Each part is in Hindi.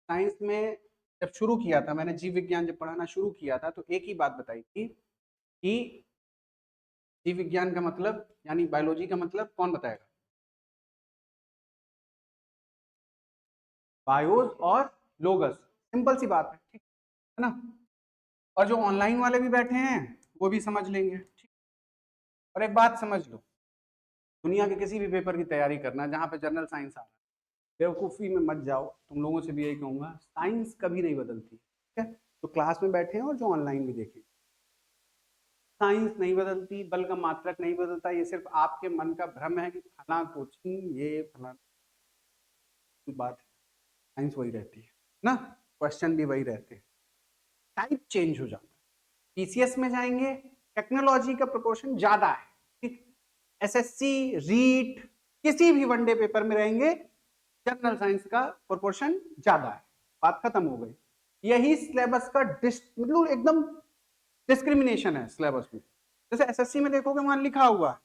साइंस में जब शुरू किया था, मैंने जीव विज्ञान जब पढ़ाना शुरू किया था, तो एक ही बात बताई थी कि जीव विज्ञान का मतलब यानी बायोलॉजी का मतलब कौन बताएगा? बायोस और लोगस, सिंपल सी बात है, ठीक है ना। और जो ऑनलाइन वाले भी बैठे हैं वो भी समझ लेंगे, ठीक। और एक बात समझ लो, दुनिया के किसी भी पेपर की तैयारी करना जहां पे जनरल साइंस आ रहा है, बेवकूफ़ी में मत जाओ। तुम लोगों से भी यही कहूंगा, साइंस कभी नहीं बदलती, ठीक है। तो क्लास में बैठे हैं और जो ऑनलाइन भी देखें, साइंस नहीं बदलती, बल का मात्रक नहीं बदलता। ये सिर्फ आपके मन का भ्रम है कि फला कोचिंग ये फला बात है। साइंस वही रहती है ना, क्वेश्चन भी वही रहते हैं, टाइप चेंज हो जाता है। पीसीएस में जाएंगे, टेक्नोलॉजी का प्रोपोर्शन ज्यादा है, ठीक। एसएससी रीट किसी भी वनडे पेपर में रहेंगे, जनरल साइंस का प्रोपोर्शन ज्यादा है। बात खत्म हो गई। यही सिलेबस का मतलब एकदम डिस्क्रिमिनेशन है सिलेबस में। जैसे एसएससी में देखोगे वहां लिखा हुआ है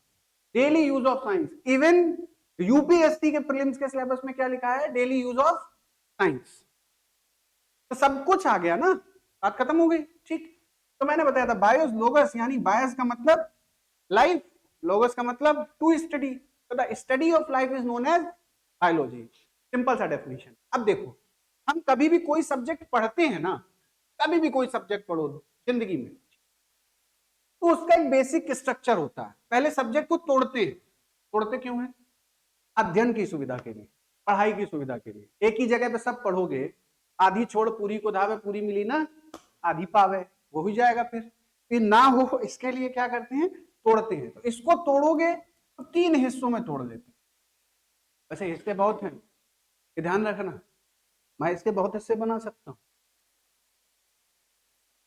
daily use of science. Even UPSC के प्रीलिम्स के सिलेबस में क्या लिखा है? Daily use of science. तो सब कुछ आ गया ना, बात खत्म हो गई, ठीक। तो मैंने बताया था बायोस लोगस, यानी बायस का मतलब लाइफ, लोगस का मतलब टू स्टडी। तो the study of life is known as biology. Simple सा डेफिनेशन। अब देखो, हम कभी भी कोई सब्जेक्ट पढ़ते हैं ना, कभी भी कोई सब्जेक्ट पढ़ो जिंदगी में, तो उसका एक बेसिक स्ट्रक्चर होता है। पहले सब्जेक्ट को तोड़ते हैं। तोड़ते क्यों है? अध्ययन की सुविधा के लिए, पढ़ाई की सुविधा के लिए। एक ही जगह पे सब पढ़ोगे, आधी छोड़ पूरी को धावे, पूरी मिली ना आधी पावे, वो ही जाएगा। फिर ना हो, इसके लिए क्या करते हैं? तोड़ते हैं। तो इसको तोड़ोगे तो 3 हिस्सों में तोड़ लेते हैं। वैसे हिस्से बहुत हैं, ये ध्यान रखना, मैं इसके बहुत हिस्से बना सकता हूँ।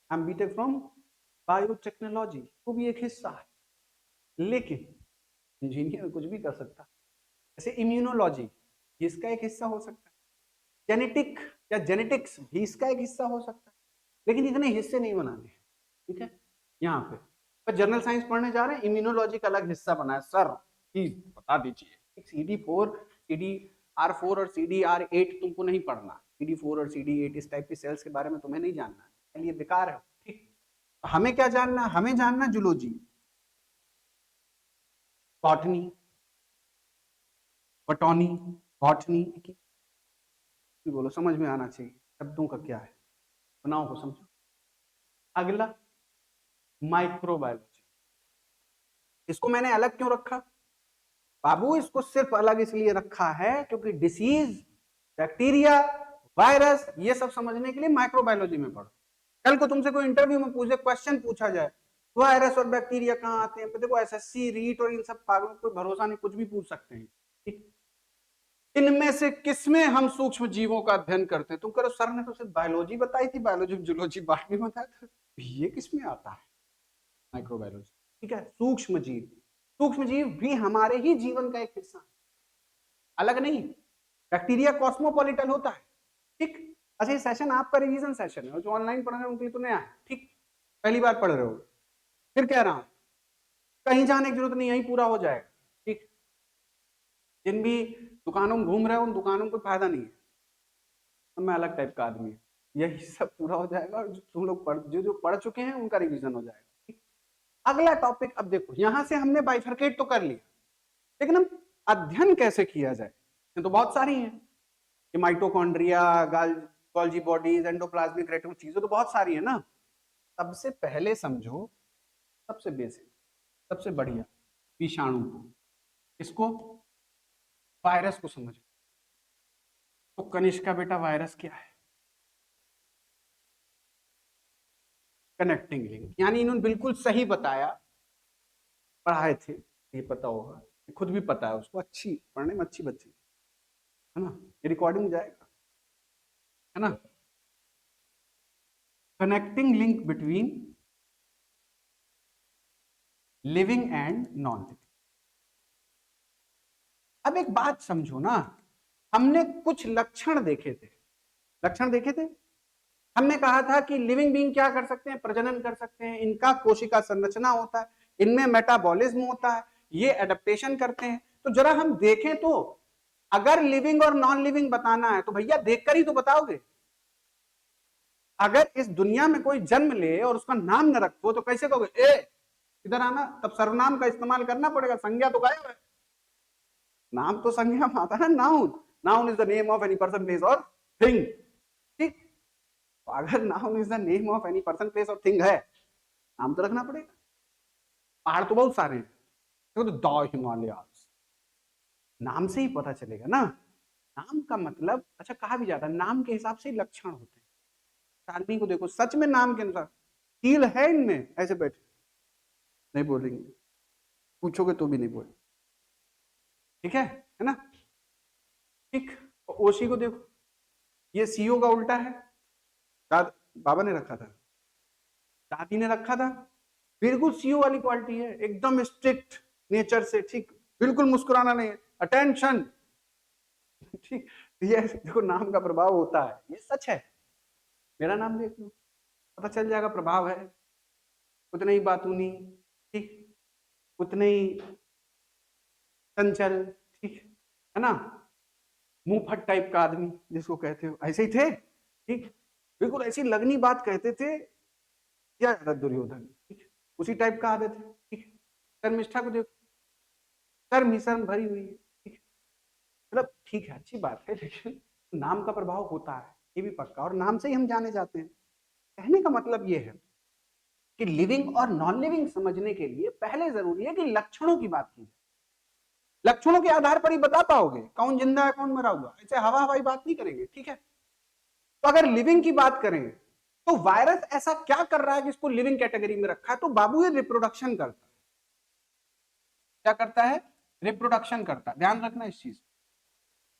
I am B Tech from biotechnology, वो भी एक हिस्सा है। लेकिन इंजीनियर कुछ भी कर सकता है। जैसे इम्यूनोलॉजी, इसका एक हिस्सा हो सकता है। जेनेटिक या जेनेटिक्स भी इसका एक हिस्सा हो सकता है। लेकिन इतने हिस्से नहीं बनाने, ठीक है। यहाँ पे पर जनरल साइंस पढ़ने जा रहे हैं, इम्यूनोलॉजी का अलग हिस्सा बना है। सर प्लीज बता दीजिए, CD4, CD4 और CD8 तुमको नहीं पढ़ना। CD4 और CD8 इस टाइप की सेल्स के बारे में तुम्हें नहीं जानना है, ये बेकार है, ठीक। हमें क्या जानना? हमें जानना जूलॉजी, बॉटनी, बॉटनी, बॉटनी की बोलो, समझ में आना चाहिए शब्दों का क्या है, बनाओ को समझो। अगला माइक्रोबायोलॉजी, इसको मैंने अलग क्यों रखा बाबू? इसको सिर्फ अलग इसलिए रखा है क्योंकि डिसीज, बैक्टीरिया, वायरस, ये सब समझने के लिए माइक्रोबायोलॉजी में पढ़ो। कल को तुमसे कोई इंटरव्यू में पूछे, क्वेश्चन पूछा जाए वायरस और बैक्टीरिया कहाँ आते हैं, तो देखो एसएससी रीट और इन सब पागलों को भरोसा नहीं, कुछ भी पूछ सकते हैं, ठीक। इनमें से किसमें हम सूक्ष्म जीवों का अध्ययन करते हैं? तुम करो सर ने तो सिर्फ बायोलॉजी बताई थी, बायोलॉजी जूलॉजी बॉटनी बताया था, ये किसमें आता है? माइक्रोबायोलॉजी, ठीक है। सूक्ष्म जीव, सूक्ष्म जीव भी हमारे ही जीवन का एक हिस्सा है, अलग नहीं। बैक्टीरिया कॉस्मोपॉलिटन होता है, ठीक। अच्छा, ये सेशन आपका रिवीजन सेशन है, और जो ऑनलाइन पढ़ रहे हैं उनके लिए तो नया है, ठीक। पहली बार पढ़ रहे हो, फिर कह रहा हूं कहीं जाने की जरूरत नहीं, यही पूरा हो जाएगा, ठीक। जिन भी दुकानों में घूम रहे हो उन दुकानों को फायदा नहीं है, मैं अलग टाइप का आदमी है। यही सब पूरा हो जाएगा और तुम लोग जो पढ़ चुके हैं उनका रिवीजन हो जाएगा, ठीक? अगला टॉपिक, अब देखो यहां से हमने बाइफरकेट तो कर लिया, लेकिन हम अध्ययन कैसे किया जाए? ये तो बहुत सारी हैं, कि mitochondria, Golgi bodies, endoplasmic reticulum, चीजें तो बहुत सारी है ना। सबसे पहले समझो, सबसे बेसिक, सबसे बढ़िया विषाणु को, इसको, वायरस को समझो। तो कनिष्का बेटा, वायरस क्या है? कनेक्टिंग लिंक, यानी इन्होंने बिल्कुल सही बताया, पढ़ाए थे, ये पता होगा, खुद भी पता है उसको, अच्छी पढ़ने में अच्छी बच्ची है ना, ये रिकॉर्डिंग जाएगा, है ना। Connecting link between living and non living. अब एक बात समझो ना, हमने कुछ लक्षण देखे थे, लक्षण देखे थे। हमने कहा था कि लिविंग बीइंग क्या कर सकते हैं? प्रजनन कर सकते हैं, इनका कोशिका संरचना होता है, इनमें मेटाबॉलिज्म होता है, ये एडेप्टेशन करते हैं। तो जरा हम देखें तो, अगर लिविंग और नॉन लिविंग बताना है तो भैया देखकर ही तो बताओगे। अगर इस दुनिया में कोई जन्म ले और उसका नाम न रखो तो कैसे कहोगे ए इधर आना, तब सर्वनाम का इस्तेमाल करना पड़ेगा, संज्ञा तो गायब है। नाम तो संज्ञा में आता है, noun. Noun is the name of any person place और थिंग। ठीक, तो अगर noun is the name of any person place और थिंग है, नाम तो रखना पड़ेगा। पहाड़ तो बहुत सारे हैं, तो द हिमालयास, नाम से ही पता चलेगा ना। नाम का मतलब, अच्छा कहा भी जाता है नाम के हिसाब से लक्षण होते हैं। आदमी को देखो सच में नाम के अनुसार कील है इनमें, ऐसे बैठे नहीं बोलेंगे, पूछोगे तो भी नहीं बोले, ठीक है ना। ठीक, ओशी को देखो, ये सीओ का उल्टा है, बाबा ने रखा था, दादी ने रखा था, बिल्कुल सीओ वाली क्वालिटी है, एकदम स्ट्रिक्ट नेचर से, ठीक, बिल्कुल मुस्कुराना नहीं है, अटेंशन, ठीक। ये देखो नाम का प्रभाव होता है, ये सच है। मेरा नाम देख लो, पता चल जाएगा, प्रभाव है। उतने ही बातूनी, ठीक, उतने ही चंचल, ठीक है ना, मुंह फट टाइप का आदमी जिसको कहते हो, ऐसे ही थे, ठीक, बिल्कुल ऐसी लगनी बात कहते थे, क्या ज्यादा दुर्योधन, ठीक, उसी टाइप का आदत है, ठीक। शर्मिष्ठा को देखो, शर्म ही शर्म भरी हुई है, ठीक, मतलब ठीक है, अच्छी बात है, लेकिन नाम का प्रभाव होता है, ये भी पक्का, और नाम से ही हम जाने जाते हैं। कहने का मतलब ये है कि लिविंग और नॉन लिविंग समझने के लिए पहले जरूरी है कि लक्षणों की बात की जाए। लक्षणों के आधार पर ही बता पाओगे कौन जिंदा है कौन मरा हुआ, ऐसे हवा हवाई बात नहीं करेंगे, ठीक है। तो अगर लिविंग की बात करें तो वायरस ऐसा क्या कर रहा है कि इसको लिविंग कैटेगरी में रखा है, तो बाबू ये रिप्रोडक्शन करता है। क्या करता है? रिप्रोडक्शन करता है, ध्यान रखना इस चीज।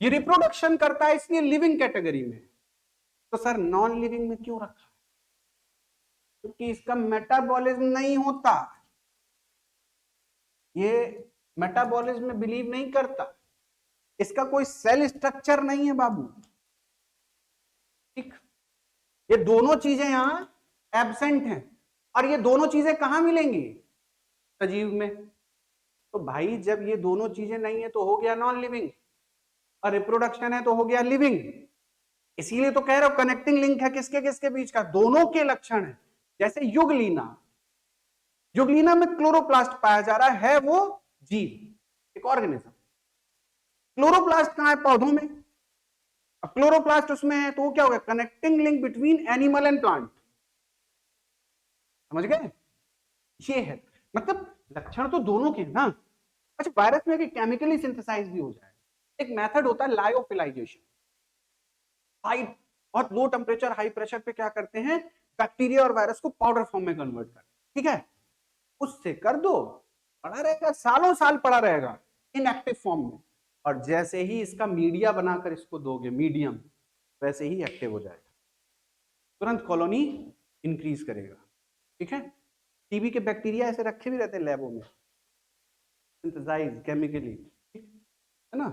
ये रिप्रोडक्शन करता है इसलिए लिविंग कैटेगरी में। तो सर नॉन लिविंग में क्यों रखा है? क्योंकि इसका मेटाबॉलिज्म नहीं होता, ये मेटाबॉलिज्म में बिलीव नहीं करता, इसका कोई सेल स्ट्रक्चर नहीं है बाबू, ठीक। ये दोनों चीजें यहां एब्सेंट हैं, और ये दोनों चीजें कहां मिलेंगी? सजीव में। तो भाई जब ये दोनों चीजें नहीं है तो हो गया नॉन लिविंग, और रिप्रोडक्शन है तो हो गया लिविंग। इसीलिए तो कह रहा हूं कनेक्टिंग लिंक है किसके किसके बीच का, दोनों के लक्षण है। जैसे युगलीना, युगलीना में क्लोरोप्लास्ट पाया जा रहा है वो जीव, एक ऑर्गेनिज्म। क्लोरोप्लास्ट कहां है? पौधों में। अब क्लोरोप्लास्ट उसमें है तो वो क्या होगा? Connecting link between animal and plant. समझ गए? ये है मतलब लक्षण तो दोनों के हैं ना। अच्छा वायरस में केमिकली सिंथेसाइज भी हो जाए, एक मेथड होता है लायोफिलाइजेशन। हाई, बहुत लो टेम्परेचर हाई प्रेशर पे क्या करते हैं, बैक्टीरिया और वायरस को पाउडर फॉर्म में कन्वर्ट कर, ठीक है, उससे कर दो, पड़ा रहेगा, सालों साल पड़ा रहेगा इनएक्टिव फॉर्म में। और जैसे ही इसका मीडिया बनाकर इसको दोगे, मीडियम, वैसे ही एक्टिव हो जाएगा, तुरंत कॉलोनी इंक्रीज करेगा, ठीक है। टीबी के बैक्टीरिया ऐसे रखे भी रहते हैं लैबों में, सिंथेसाइज केमिकली, ठीक है ना।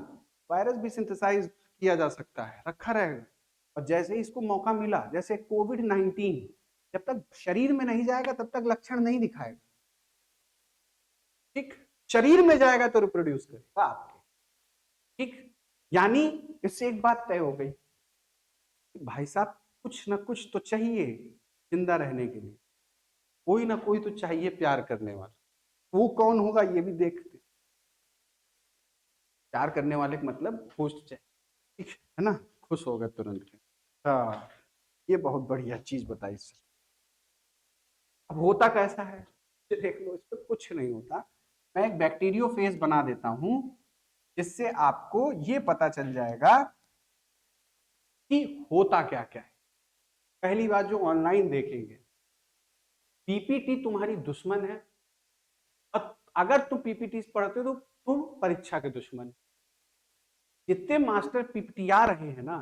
वायरस भी सिंथेसाइज किया जा सकता है, रखा रहेगा। और जैसे ही इसको मौका मिला, जैसे कोविड-19, जब तक शरीर में नहीं जाएगा तब तक लक्षण नहीं दिखाएगा, ठीक, शरीर में जाएगा तो रिप्रोड्यूस करेगा आपके, ठीक। यानी इससे एक बात तय हो गई कि भाई साहब कुछ ना कुछ तो चाहिए जिंदा रहने के लिए, कोई ना कोई तो चाहिए प्यार करने वाला, वो कौन होगा ये भी देखते। प्यार करने वाले का मतलब होस्ट चाहिए, ठीक है ना, खुश होगा तुरंत के। हाँ, ये बहुत बढ़िया चीज बताई सर। अब होता कैसा है ये देख लो, इस पर कुछ नहीं होता। मैं एक बैक्टीरियोफेज बना देता हूं जिससे आपको ये पता चल जाएगा कि होता क्या क्या है। पहली बात जो ऑनलाइन देखेंगे, पीपीटी तुम्हारी दुश्मन है, और अगर तुम पीपीटी पढ़ते हो तो तुम परीक्षा के दुश्मन। जितने मास्टर पीपीटीआ रहे हैं ना,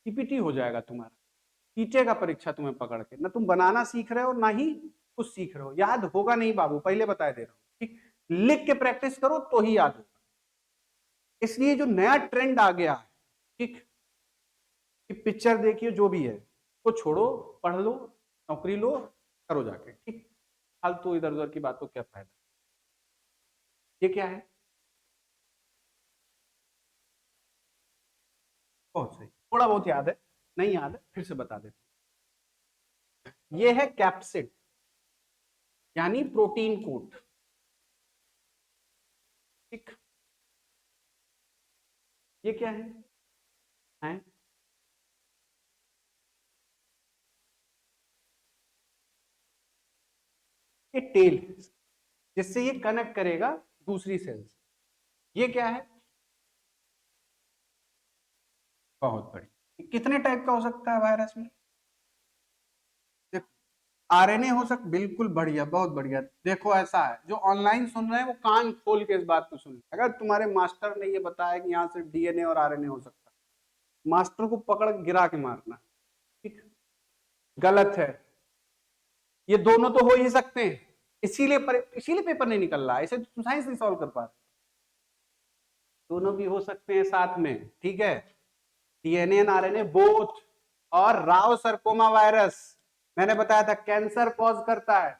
पीपीटी हो जाएगा तुम्हारा, पीटेगा परीक्षा तुम्हें पकड़ के, ना तुम बनाना सीख रहे हो ना ही कुछ सीख रहे हो, याद होगा नहीं बाबू, पहले बता दे रहा हूं, ठीक। लिख के प्रैक्टिस करो तो ही याद होगा। इसलिए जो नया ट्रेंड आ गया है, ठीक, कि पिक्चर देखिए जो भी है तो छोड़ो, पढ़ लो, नौकरी लो, करो जाके, ठीक। फालतू इधर उधर की बातों क्या फायदा। ये क्या है? बहुत सही, थोड़ा बहुत याद है, नहीं याद है फिर से बता देता हूं। ये है कैप्सिड यानी प्रोटीन कोट। ठीक, ये क्या है? ये टेल है जिससे ये कनेक्ट करेगा दूसरी सेल से। ये क्या है? बहुत बढ़िया। कितने टाइप का हो सकता है वायरस में? देखो, आरएनए हो सकता, बिल्कुल बढ़िया, बहुत बढ़िया। देखो ऐसा है, जो ऑनलाइन सुन रहे हैं वो कान खोल के इस बात को सुन। अगर तुम्हारे मास्टर ने ये बताया कि यहाँ से डीएनए और आरएनए हो सकता है, मास्टर को पकड़ के गिरा के मारना। ठीक, गलत है। ये दोनों तो हो ही सकते हैं, इसीलिए पेपर नहीं निकल रहा है, इसे तुम साइंस नहीं सॉल्व कर पा रहे। दोनों भी हो सकते हैं साथ में। ठीक है, डीएनए एंड आरएनए बोथ। और राव सरकोमा वायरस मैंने बताया था कैंसर कॉज करता है,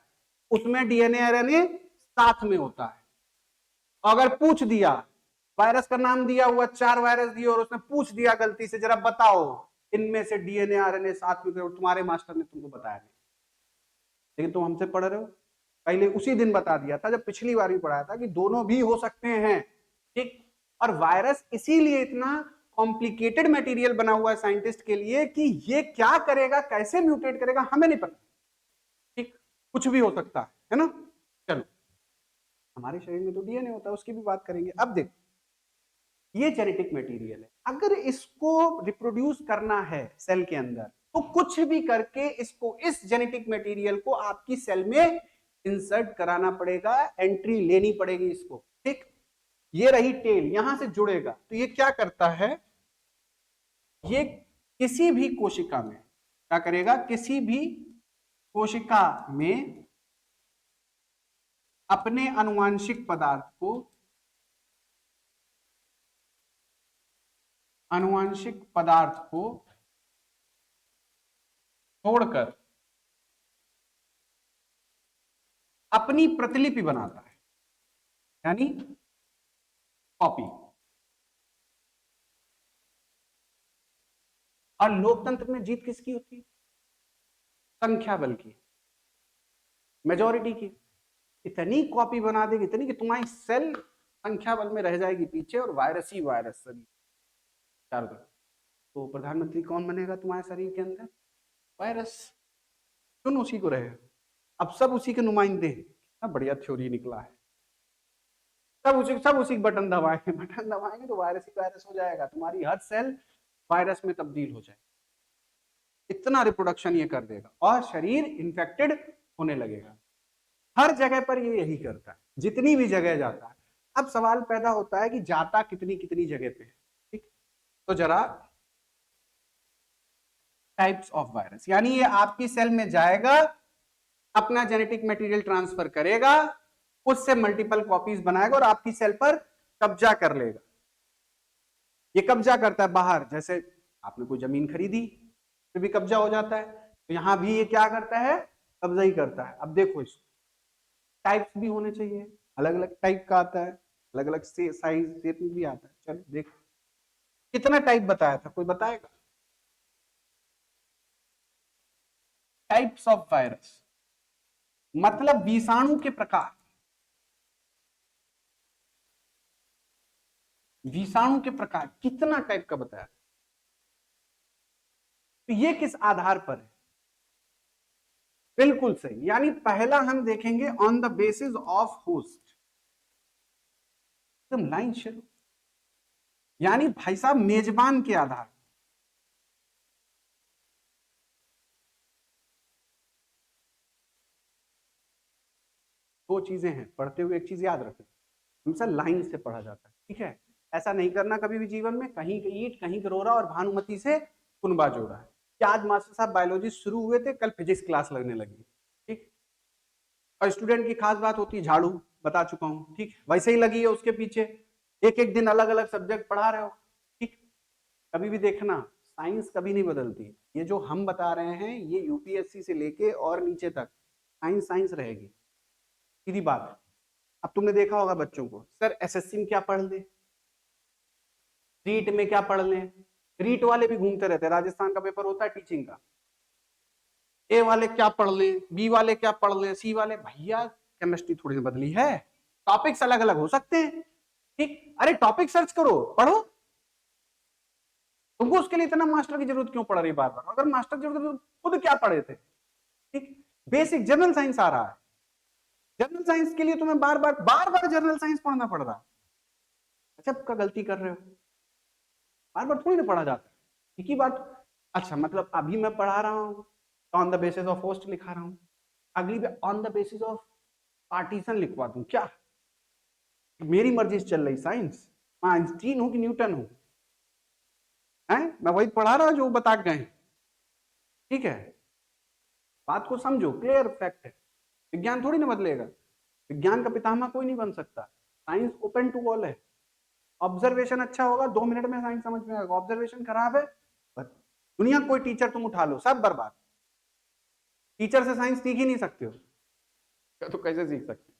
उसमें डीएनए आरएनए साथ में होता है। अगर पूछ दिया, वायरस का नाम दिया हुआ, 4 वायरस दिए और उसने पूछ दिया गलती से जरा बताओ इनमें से डीएनए आरएनए साथ में, तुम्हारे मास्टर ने तुमको बताया नहीं, लेकिन तुम हमसे पढ़ रहे हो। पहले उसी दिन बता दिया था जब पिछली बार भी पढ़ाया था कि दोनों भी हो सकते हैं। ठीक, और वायरस इसीलिए इतना कॉम्प्लिकेटेड मटेरियल बना हुआ है साइंटिस्ट के लिए कि ये क्या करेगा, कैसे म्यूटेट करेगा, हमें नहीं पता। ठीक, कुछ भी हो सकता है ना। चलो, हमारे शरीर में तो डीएनए होता है, उसकी भी बात करेंगे। अब देखो, ये जेनेटिक मटेरियल है, अगर इसको रिप्रोड्यूस करना है सेल के अंदर तो कुछ भी करके इसको, इस जेनेटिक मटेरियल को आपकी सेल में इंसर्ट कराना पड़ेगा, एंट्री लेनी पड़ेगी इसको। ठीक, ये रही टेल, यहां से जुड़ेगा तो ये क्या करता है, ये किसी भी कोशिका में क्या करेगा, किसी भी कोशिका में अपने आनुवांशिक पदार्थ को, आनुवांशिक पदार्थ को छोड़कर अपनी प्रतिलिपि बनाता है, यानी कॉपी। और लोकतंत्र में जीत किसकी होती है? संख्या बल की, मेजोरिटी की। इतनी कॉपी बना देगी, इतनी कि तुम्हारी सेल संख्या बल में रह जाएगी पीछे, और वायरस ही वायरस सभी चारों तरफ। तो प्रधानमंत्री कौन बनेगा तुम्हारे शरीर के अंदर? वायरस। चुन उसी को रहे, अब सब उसी के नुमाइंदे हैं। कितना बढ़िया थ्योरी निकला है। सब उसी बटन दबाएंगे, बटन दबाएंगे तो वायरस ही वायरस हो जाएगा, तुम्हारी हर सेल वायरस में तब्दील हो जाएगी। इतना रिप्रोडक्शन ये कर देगा और शरीर इन्फेक्टेड होने लगेगा। हर जगह पर ये यही करता है, जितनी भी जगह जाता है। अब सवाल पैदा होता है कि जाता कितनी कितनी जगह पे है। ठीक, तो जरा टाइप्स ऑफ वायरस, यानी ये आपकी सेल में जाएगा, अपना जेनेटिक मटेरियल ट्रांसफर करेगा, उससे मल्टीपल कॉपीज बनाएगा और आपकी सेल पर कब्जा कर लेगा। ये कब्जा करता है बाहर, जैसे आपने कोई जमीन खरीदी फिर भी कब्जा हो जाता है, तो यहां भी ये क्या करता है, कब्जा ही करता है। अब देखो, इसको टाइप्स भी होने चाहिए, अलग अलग टाइप का आता है, अलग अलग साइज शेप में भी आता है। चलो देखो, कितना टाइप बताया था, कोई बताएगा? टाइप्स ऑफ वायरस मतलब विषाणु के प्रकार, विषाणु के प्रकार कितना टाइप का बताया, तो ये किस आधार पर है? बिल्कुल सही, यानी पहला हम देखेंगे on the basis of host, एकदम लाइन शुरू, यानी भाई साहब मेजबान के आधार। दो चीजें हैं, पढ़ते हुए एक चीज याद रखें, हमेशा लाइन से पढ़ा जाता है। ठीक है, ऐसा नहीं करना कभी भी जीवन में, कहीं ईट कहीं रोरा और भानुमति से कुनबा जोड़ा है। कि आज मास्टर साहब बायोलॉजी शुरू हुए थे, कल फिजिक्स क्लास लगने लगी। ठीक, और स्टूडेंट की खास बात होती है झाड़ू, बता चुका हूं। ठीक, वैसे ही लगी है उसके पीछे, एक एक दिन अलग अलग सब्जेक्ट पढ़ा रहे हो। ठीक, कभी भी देखना साइंस कभी नहीं बदलती, ये जो हम बता रहे हैं ये यूपीएससी से लेके और नीचे तक साइंस साइंस रहेगी, सीधी बात है। अब तुमने देखा होगा बच्चों को, सर एसएससी में क्या पढ़ ले, रीट में क्या पढ़ लें, रीट वाले भी घूमते रहते हैं, राजस्थान का पेपर होता है टीचिंग का, ए वाले क्या पढ़ ले, बी वाले क्या पढ़ ले, सी वाले, भैया केमिस्ट्री थोड़ी सी बदली है, टॉपिक्स अलग अलग हो सकते हैं, ठीक। अरे टॉपिक सर्च करो, पढ़ो, तुमको उसके लिए इतना मास्टर की जरूरत क्यों पड़ रही बार बार? अगर मास्टर की जरूरत तो खुद क्या पढ़े थे, ठीक। बेसिक जनरल साइंस आ रहा है, जनरल साइंस के लिए तुम्हें बार बार जनरल साइंस पढ़ना पड़ रहा है। अच्छा का गलती कर रहे हो, बार बार थोड़ी ना पढ़ा जाता, ठीक ही बात। अच्छा मतलब अभी मैं पढ़ा रहा हूँ on the basis of host लिखा रहा हूँ, अगली बार on the basis of partition लिखवा दूं क्या? मेरी मर्जी से चल रही साइंस, मैं आइंस्टीन हूं कि न्यूटन हूं? हैं, मैं वही पढ़ा रहा जो बता गए, ठीक है। बात को समझो, क्लियर फैक्ट है, विज्ञान थोड़ी ना बदलेगा, विज्ञान का पितामह कोई नहीं बन सकता, साइंस ओपन टू ऑल है। ऑब्जर्वेशन अच्छा होगा 2 मिनट में साइंस समझ में आएगा, ऑब्जर्वेशन खराब है दुनिया कोई टीचर तुम उठा लो सब बर्बाद। टीचर से साइंस सीख ही नहीं सकते हो तो कैसे सीख सकते?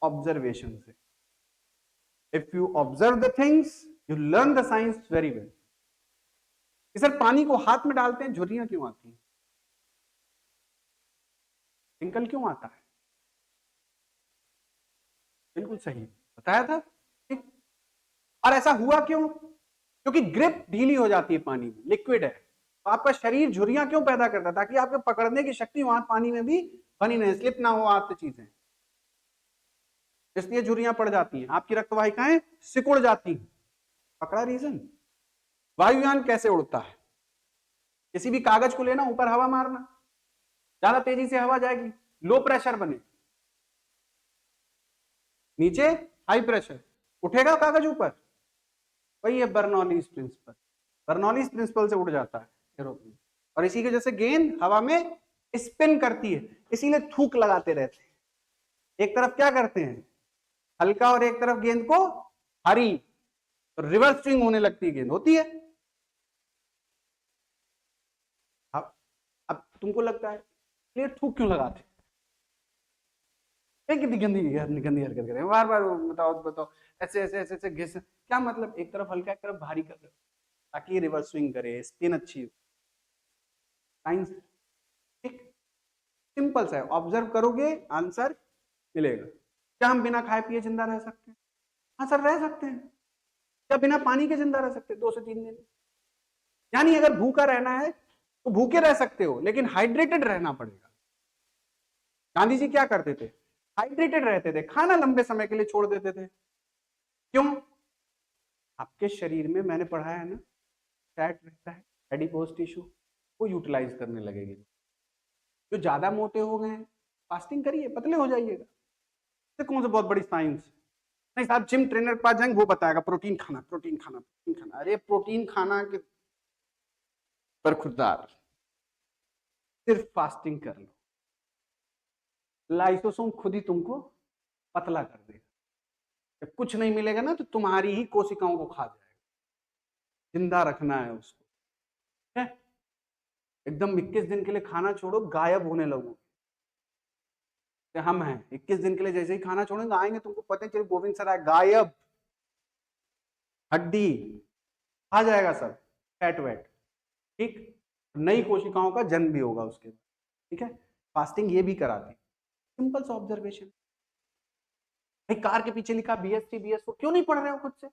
ऑब्जर्वेशन से। If you observe the things you learn the science very well. Sir पानी को हाथ में डालते हैं झुर्रियां क्यों आती हैं, टिंकल क्यों आता है? बिल्कुल सही बताया था, ठीक। और ऐसा हुआ क्यों? क्योंकि ग्रिप ढीली हो जाती है, पानी में लिक्विड है, तो आपका शरीर झुर्रियां क्यों पैदा करता है? ताकि आपके पकड़ने की शक्ति वहां पानी में भी बनी रहे, स्लिप ना हो आपसे चीजें, इसलिए झुर्रियां पड़ जाती हैं, आपकी रक्त वाहिकाएं सिकुड़ जाती हैं। पकड़ा रीजन? वायुयान कैसे उड़ता है? किसी भी कागज को लेना, ऊपर हवा मारना, ज्यादा तेजी से हवा जाएगी, लो प्रेशर बने, नीचे हाई प्रेशर, उठेगा कागज ऊपर, वही है बर्नौलीज प्रिंसिपल। बर्नौलीज प्रिंसिपल से उड़ जाता है एरोप्लेन, और इसी की वजह से गेंद हवा में स्पिन करती है, इसीलिए थूक लगाते रहते हैं। एक तरफ क्या करते हैं हल्का, और एक तरफ गेंद को भारी, तो रिवर्स स्विंग होने लगती है गेंद, होती है। अब तुमको लगता है प्लेयर थूक क्यों लगाते? कितनी गंदी गंदी हरकत करें, बार बार बताओ बताओ, ऐसे ऐसे ऐसे ऐसे घिस, क्या मतलब? एक तरफ हल्का एक तरफ भारी कर रहे हो ताकि रिवर्स स्विंग करे, स्पिन अच्छी हो। साइंस, ठीक, सिंपल सा है, ऑब्जर्व करोगे आंसर मिलेगा। क्या हम बिना खाए पिए जिंदा रह सकते हैं? हाँ सर रह सकते हैं। क्या बिना पानी के जिंदा रह सकते हैं 2 से 3 दिन? यानी अगर भूखा रहना है तो भूखे रह सकते हो, लेकिन हाइड्रेटेड रहना पड़ेगा। गांधी जी क्या करते थे? हाइड्रेटेड रहते थे, खाना लंबे समय के लिए छोड़ देते थे। क्यों? आपके शरीर में मैंने पढ़ा है ना, फैट रहता है, एडिपोज टिश्यू, वो यूटिलाइज करने लगेगी। जो ज्यादा मोटे हो गए हैं, फास्टिंग करिए, पतले हो जाइएगा। तो कौन सा बहुत बड़ी साइंस? नहीं साहब, जिम ट्रेनर के पास जाएंगे, वो बताएगा प्रोटीन खाना, प्रोटीन खाना, प्रोटीन खाना। अरे प्रोटीन खाना के बरखुरदार, सिर्फ फास्टिंग कर लो, लाइसोसोम खुद ही तुमको पतला कर देगा। जब कुछ नहीं मिलेगा ना, तो तुम्हारी ही कोशिकाओं को खा जाएगा। जिंदा रखना है उसको, है एकदम 21 दिन के लिए खाना छोड़ो, गायब होने लगो। हम हैं 21 दिन के लिए, जैसे ही खाना छोड़ेंगे आएंगे, तुमको पता चले गोविंद सराय गायब, हड्डी आ जाएगा सब, फैट वेट, ठीक। नई कोशिकाओं का जन्म भी होगा उसके बाद, ठीक है। फास्टिंग ये भी कराती, सिंपल सा ऑब्जर्वेशन। भाई कार के पीछे लिखा BS3 BS4, क्यों नहीं पढ़ रहे हो खुद से?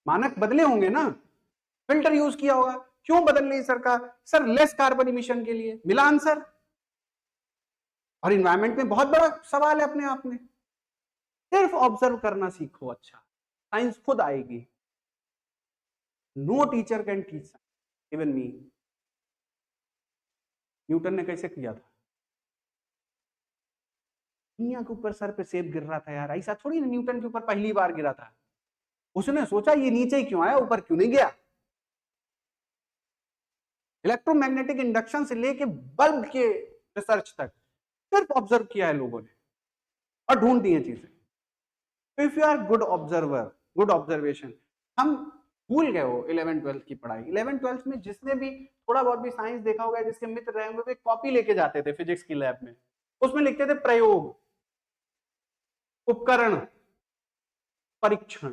मानक बदले होंगे ना, फिल्टर यूज किया होगा, क्यों बदल रही सरकार? सर लेस कार्बन इमिशन के लिए, मिला आंसर। और इन्वायरमेंट में बहुत बड़ा सवाल है अपने आप में, सिर्फ ऑब्जर्व करना सीखो, अच्छा साइंस खुद आएगी। No teacher can teach even me. Newton ने कैसे किया था? दुनिया के ऊपर सर पे सेब गिर रहा था यार, ऐसा थोड़ी ना न्यूटन के ऊपर पहली बार गिरा था, उसने सोचा ये नीचे क्यों आया, ऊपर क्यों नहीं गया। इलेक्ट्रोमैग्नेटिक इंडक्शन से लेके बल्ब के रिसर्च तक सिर्फ ऑब्जर्व किया है लोगों ने, और ढूंढ दी है चीजें। तो if you are good observer, good observation, हम भूल गए हो 11th-12th की पढ़ाई। 11th-12th में जिसने भी थोड़ा बहुत भी साइंस देखा होगा, जिसके मित्र रहे होंगे, वे कॉपी लेके जाते थे फिजिक्स की लैब में, उसमें लिखते थे प्रयोग, उपकरण, परीक्षण,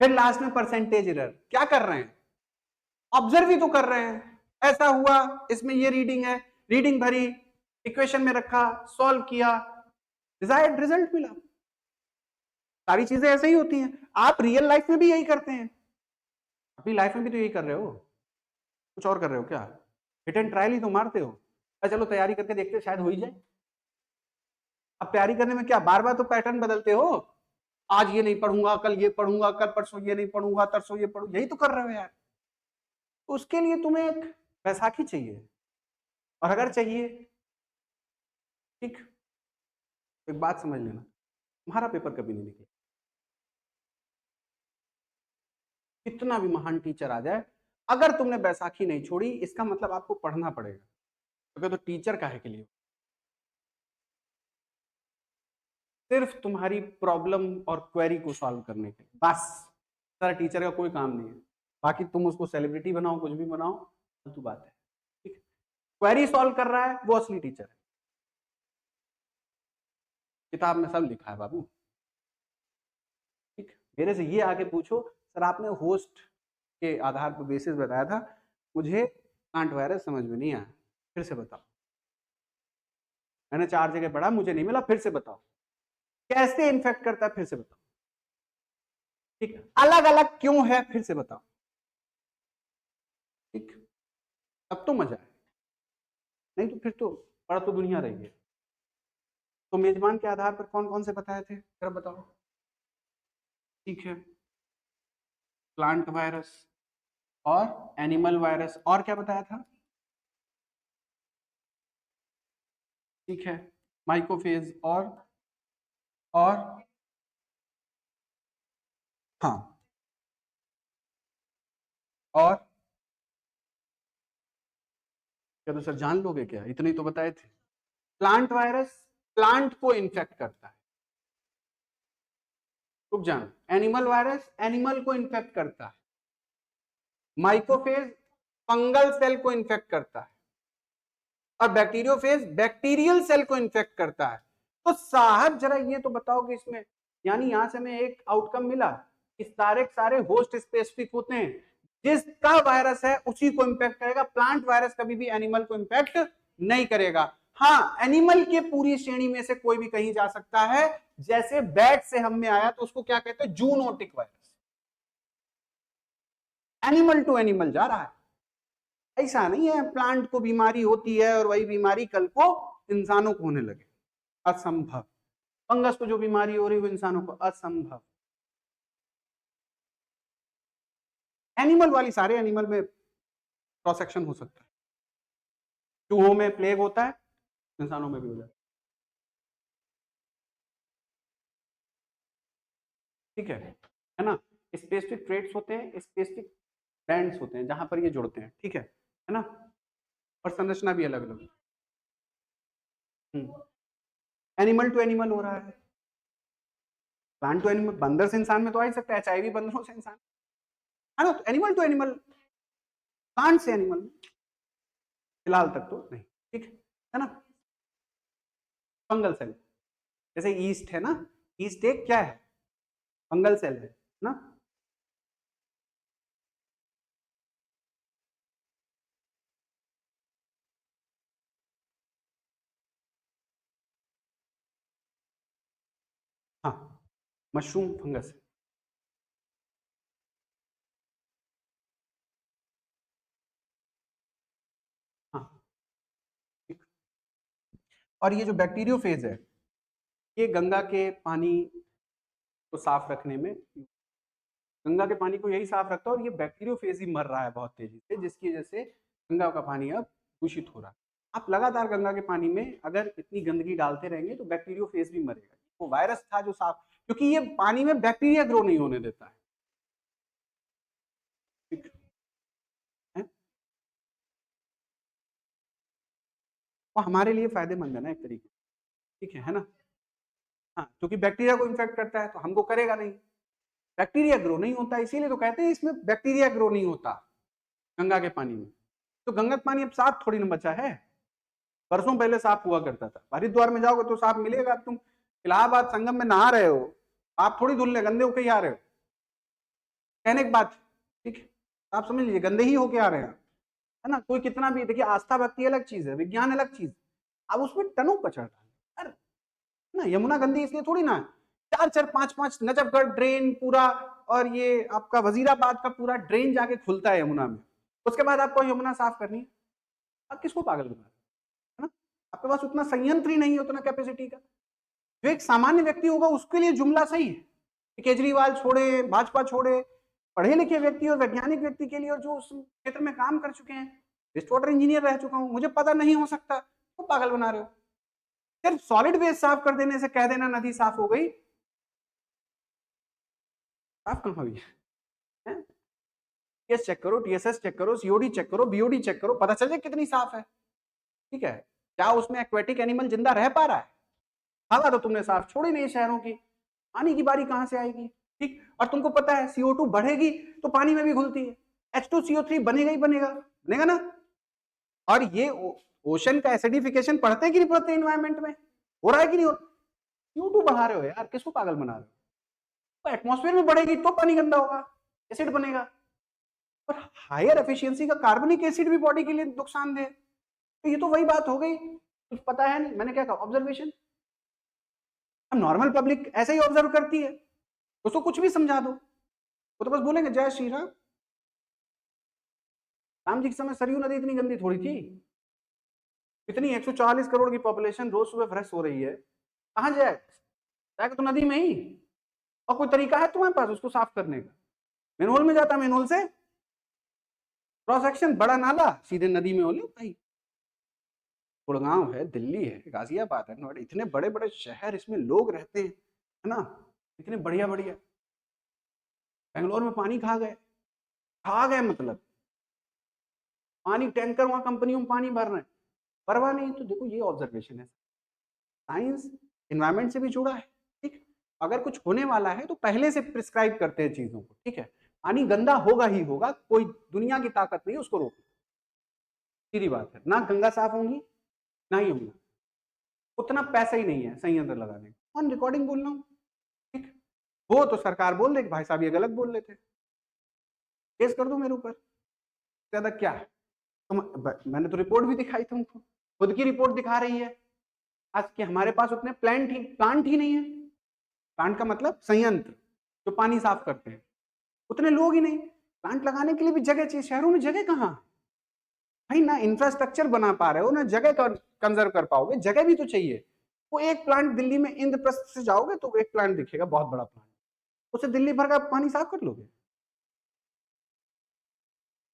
फिर लास्ट में परसेंटेज एरर। क्या कर रहे हैं? ऑब्जर्व ही तो कर रहे हैं। ऐसा हुआ, इसमें ये रीडिंग है, रीडिंग भरी, इक्वेशन में रखा, सॉल्व किया, डिजायर्ड रिजल्ट मिला। सारी चीजें ऐसे ही होती हैं। आप रियल लाइफ में भी यही करते हैं, अपनी लाइफ में भी तो यही कर रहे हो, कुछ और कर रहे हो क्या? हिट एंड ट्रायल ही तो मारते हो। चलो तैयारी करके देखते शायद हो ही जाए। अब तैयारी करने में क्या बार बार तो पैटर्न बदलते हो, आज ये नहीं पढ़ूंगा, कल ये पढ़ूंगा, कल परसों ये नहीं पढ़ूंगा, तरसों ये पढ़ूंगा, यही तो कर रहे हो यार। तो उसके लिए तुम्हें एक बैसाखी चाहिए, और अगर चाहिए, ठीक, एक बात समझ लेना, तुम्हारा पेपर कभी नहीं निकले। कितना भी महान टीचर आ जाए, अगर तुमने बैसाखी नहीं छोड़ी, इसका मतलब आपको पढ़ना पड़ेगा, क्योंकि तो टीचर काहे के लिए? सिर्फ तुम्हारी प्रॉब्लम और क्वेरी को सॉल्व करने के लिए, बस। सारा टीचर का कोई काम नहीं है, बाकी तुम उसको सेलिब्रिटी बनाओ, कुछ भी बनाओ, फालतू बात है। ठीक, क्वेरी सॉल्व कर रहा है वो असली टीचर है। किताब में सब लिखा है बाबू। ठीक, मेरे से ये आके पूछो, सर आपने होस्ट के आधार पर बेसिस बताया था, मुझे कांट वायरस समझ में नहीं आया, फिर से बताओ। मैंने 4 जगह पढ़ा, मुझे नहीं मिला, फिर से बताओ। कैसे इन्फेक्ट करता है, फिर से बताओ। ठीक, अलग अलग क्यों है, फिर से बताओ। ठीक, तब तो मजा है, नहीं तो फिर तो पढ़ तो दुनिया रही है। तो मेजबान के आधार पर कौन कौन से बताए थे, जरा बताओ। ठीक है, प्लांट वायरस और एनिमल वायरस, और क्या बताया था? ठीक है, माइक्रोफेज और हाँ, और क्या तो सर जान लोगे क्या, इतने ही तो बताए थे। प्लांट वायरस प्लांट को इन्फेक्ट करता है, रुक जाना। एनिमल वायरस एनिमल को इन्फेक्ट करता है। माइक्रोफेज फंगल सेल को इन्फेक्ट करता है, और बैक्टीरियोफेज बैक्टीरियल सेल को इन्फेक्ट करता है। तो साहब जरा ये तो बताओ कि इसमें, यानी यहां से हमें एक आउटकम मिला कि सारे होस्ट स्पेसिफिक होते हैं, जिसका वायरस है उसी को इंपेक्ट करेगा। प्लांट वायरस कभी भी एनिमल को इंपेक्ट नहीं करेगा। हाँ, एनिमल के पूरी श्रेणी में से कोई भी कहीं जा सकता है, जैसे बैट से हम में आया तो उसको क्या कहते हैं, zoonotic virus, animal to animal जा रहा है। ऐसा नहीं है प्लांट को बीमारी होती है और वही बीमारी कल को इंसानों को होने लगे, असंभव। फंगस को जो बीमारी हो रही है वो इंसानों को, असंभव। एनिमल वाली सारे एनिमल में क्रॉस सेक्शन हो सकता है। चूहों में प्लेग होता है, इंसानों में भी हो जाता है। ठीक है ना? स्पेसिफिक ट्रेट्स होते हैं, स्पेसिफिक बैंड्स होते हैं जहां पर ये जुड़ते हैं। ठीक है ना? और संरचना भी अलग अलग। एनिमल टू एनिमल हो रहा है, प्लांट टू एनिमल, बंदर से इंसान में तो आ ही सकता है, एचआईवी बंदरों से इंसान, है ना? तो एनिमल टू एनिमल, प्लांट से एनिमल, फिलहाल तक तो नहीं। ठीक है ना? फंगल सेल, जैसे ईस्ट है ना, ईस्ट एक क्या है, फंगल सेल है ना? हाँ, मशरूम फंगस है। हाँ, ठीक। और ये जो बैक्टीरियोफेज है, ये गंगा के पानी को साफ रखने में, गंगा के पानी को यही साफ रखता है, और ये बैक्टीरियोफेज ही मर रहा है बहुत तेजी से, जिसकी वजह से गंगा का पानी अब दूषित हो रहा है। आप लगातार गंगा के पानी में अगर इतनी गंदगी डालते रहेंगे तो बैक्टीरियोफेज भी मरेगा। वो वायरस था जो साफ, क्योंकि ये पानी में बैक्टीरिया ग्रो नहीं होने देता है। ठीक है, वो हमारे लिए फायदेमंद है ना एक तरीके। ठीक है ना? हाँ, क्योंकि बैक्टीरिया को इन्फेक्ट करता है तो हमको करेगा नहीं, बैक्टीरिया ग्रो नहीं होता, इसीलिए तो कहते हैं इसमें बैक्टीरिया ग्रो नहीं होता गंगा के पानी में। तो गंगा का पानी अब साफ थोड़ी ना बचा है, वर्षों पहले साफ हुआ करता था। हरिद्वार में जाओगे तो साफ मिलेगा। तुम इलाहाबाद संगम में नहा रहे हो, आप थोड़ी धुलने गंदे होके ही आ रहे हो, कहने की बात। ठीक है, आप समझ लीजिए गंदे ही होके आ रहे हैं। है ना। कोई कितना भी, देखिए आस्था भक्ति अलग चीज है, विज्ञान अलग चीज, अब उसमें टनों कचरा डाले ना। यमुना गंदी इसलिए थोड़ी ना है, 4-4 5-5 नजफगढ़ ड्रेन पूरा, और ये आपका वजीराबाद का पूरा ड्रेन जाके खुलता है यमुना में, उसके बाद आपको यमुना साफ करनी है। आप किसको पागल बना रहे हैं, है ना। आपके पास उतना संयंत्र ही नहीं है, उतना कैपेसिटी का। जो एक सामान्य व्यक्ति होगा उसके लिए जुमला सही है, केजरीवाल छोड़े, भाजपा छोड़े, पढ़े लिखे व्यक्ति और वैज्ञानिक व्यक्ति के लिए, और जो उस क्षेत्र में काम कर चुके हैं, वेस्ट वाटर इंजीनियर रह चुका हूं, मुझे पता नहीं हो सकता, तो पागल बना रहे हो। सिर्फ सॉलिड वेस्ट साफ कर देने से कह देना नदी साफ हो गई, साफ कहां हुई है। टीएस चेक करो, टीएसएस चेक करो, सीओडी चेक करो, बीओडी चेक करो, पता चल जाए कितनी साफ है। ठीक है, क्या उसमें एक्वेटिक एनिमल जिंदा रह पा रहा है। हवा तो तुमने साफ छोड़ी नहीं शहरों की, पानी की बारी कहां से आएगी। ठीक, और तुमको पता है CO2 बढ़ेगी तो पानी में भी घुलती है, H2CO3 बनेगा ही बनेगा, बनेगा ना। और ये ओशन का एसिडिफिकेशन पढ़ते हैं कि नहीं पढ़ते एनवायरमेंट में, हो रहा है कि नहीं हो रहा। CO2 बढ़ा रहे हो यार, किसको पागल बना रहे हो। तो एटमॉस्फेयर में बढ़ेगी तो पानी गंदा होगा, एसिड बनेगा, और हायर एफिशिएंसी का कार्बनिक एसिड भी बॉडी के लिए नुकसानदेह। तो ये तो वही बात हो गई, कुछ पता है नहीं, मैंने क्या कहा, ऑब्जर्वेशन। अब नॉर्मल पब्लिक ऐसे ही ऑब्जर्व करती है, उसको कुछ भी समझा दो, वो तो बस बोलेंगे जय श्री राम। राम जी के समय सरयू नदी इतनी गंदी थोड़ी थी, इतनी 140 करोड़ की पॉपुलेशन रोज सुबह फ्रेश हो रही है, कहां जाए, जाएगा तो नदी में ही। और कोई तरीका है तुम्हारे पास उसको साफ करने का, मेनहोल में जाता, मेनहोल से क्रॉस सेक्शन, बड़ा नाला सीधे नदी में हो ले भाई। गुड़गांव है, दिल्ली है, गाजियाबाद है, नोएडा, इतने बड़े बड़े शहर, इसमें लोग रहते हैं, है ना, इतने बढ़िया बढ़िया। बेंगलोर में पानी खा गए मतलब पानी टैंकर, वहां कंपनियों में पानी भर रहे हैं, परवाह नहीं। तो देखो ये ऑब्जर्वेशन है, साइंस एनवायरमेंट से भी जुड़ा है। ठीक, अगर कुछ होने वाला है तो पहले से प्रिस्क्राइब करते हैं चीजों को। ठीक है, पानी गंदा होगा ही होगा, कोई दुनिया की ताकत नहीं उसको रोकने, सीधी बात है। ना गंगा साफ होंगी ना ही होंगी, उतना पैसा ही नहीं है संयंत्र लगाने का। ऑन रिकॉर्डिंग बोल रहा हूँ, ठीक, वो तो सरकार बोल दे कि भाई साहब ये गलत बोल रहे थे, केस कर दो मेरे ऊपर, ज्यादा क्या है। मैंने तो रिपोर्ट भी दिखाई तुमको, खुद की रिपोर्ट दिखा रही है आज कि हमारे पास उतने प्लांट ही नहीं है। प्लांट का मतलब संयंत्र जो पानी साफ करते हैं, उतने लोग ही नहीं। प्लांट लगाने के लिए भी जगह चाहिए, शहरों में जगह कहाँ भाई, ना इंफ्रास्ट्रक्चर बना पा रहे हो, ना जगह कंजर्व कर पाओगे, जगह भी तो चाहिए। वो एक प्लांट दिल्ली में इंद्रप्रस्थ से जाओगे तो एक प्लांट दिखेगा, बहुत बड़ा प्लांट, उससे दिल्ली भर का पानी साफ कर लोगे।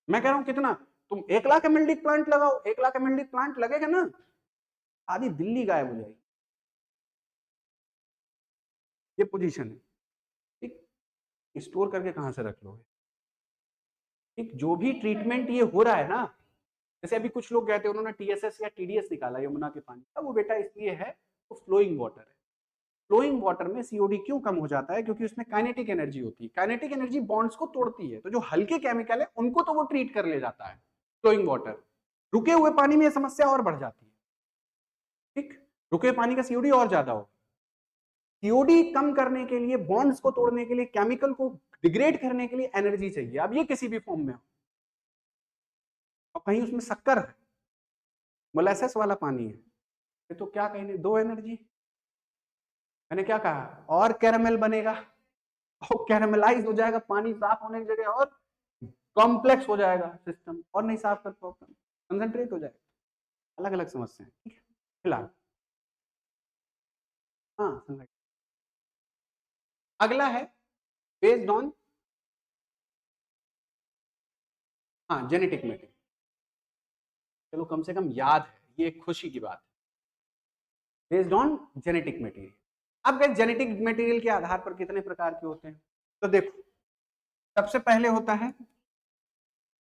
मैं कह रहा हूं कितना, तुम 1 लाख MLD प्लांट लगाओ, 1 लाख MLD प्लांट लगेगा ना, आधी दिल्ली गायब हो जाएगी। ये पोजीशन है। ठीक, स्टोर करके कहां से रख लोगे। ठीक, जो भी ट्रीटमेंट ये हो रहा है ना, जैसे अभी कुछ लोग कहते हैं उन्होंने TSS या TDS निकाला यमुना के पानी का, वो बेटा इसलिए है वो फ्लोइंग वाटर है। फ्लोइंग वाटर में COD क्यों कम हो जाता है, क्योंकि उसमें काइनेटिक एनर्जी होती है। काइनेटिक एनर्जी बॉन्ड्स को तोड़ती है, तो जो हल्के केमिकल है उनको तो वो ट्रीट कर ले जाता है फ्लोइंग वाटर। रुके हुए पानी में यह समस्या और बढ़ जाती है। ठीक, रुके हुए पानी का COD और ज्यादा हो। COD कम करने के लिए, बॉन्ड्स को तोड़ने के लिए, केमिकल को डिग्रेड करने के लिए एनर्जी चाहिए। अब ये किसी भी फॉर्म में हो, और कहीं उसमें शक्कर है, मोलेसेस वाला पानी है, तो क्या कहने, दो एनर्जी। मैंने क्या कहा, और कैरामेल बनेगा, और कैरामेलाइज हो जाएगा पानी, साफ होने की जगह और कॉम्प्लेक्स हो जाएगा सिस्टम, और नहीं साफ कर पाओगे, कंसंट्रेट हो जाएगा। अलग अलग समस्या है। ठीक है, फिलहाल हाँ, अगला है बेस्ड ऑन, हाँ, जेनेटिक मटेरियल। चलो कम से कम याद है, ये एक खुशी की बात है, बेस्ड ऑन जेनेटिक मटेरियल। अब गए जेनेटिक मटेरियल के आधार पर कितने प्रकार के होते हैं, तो देखो सबसे पहले होता है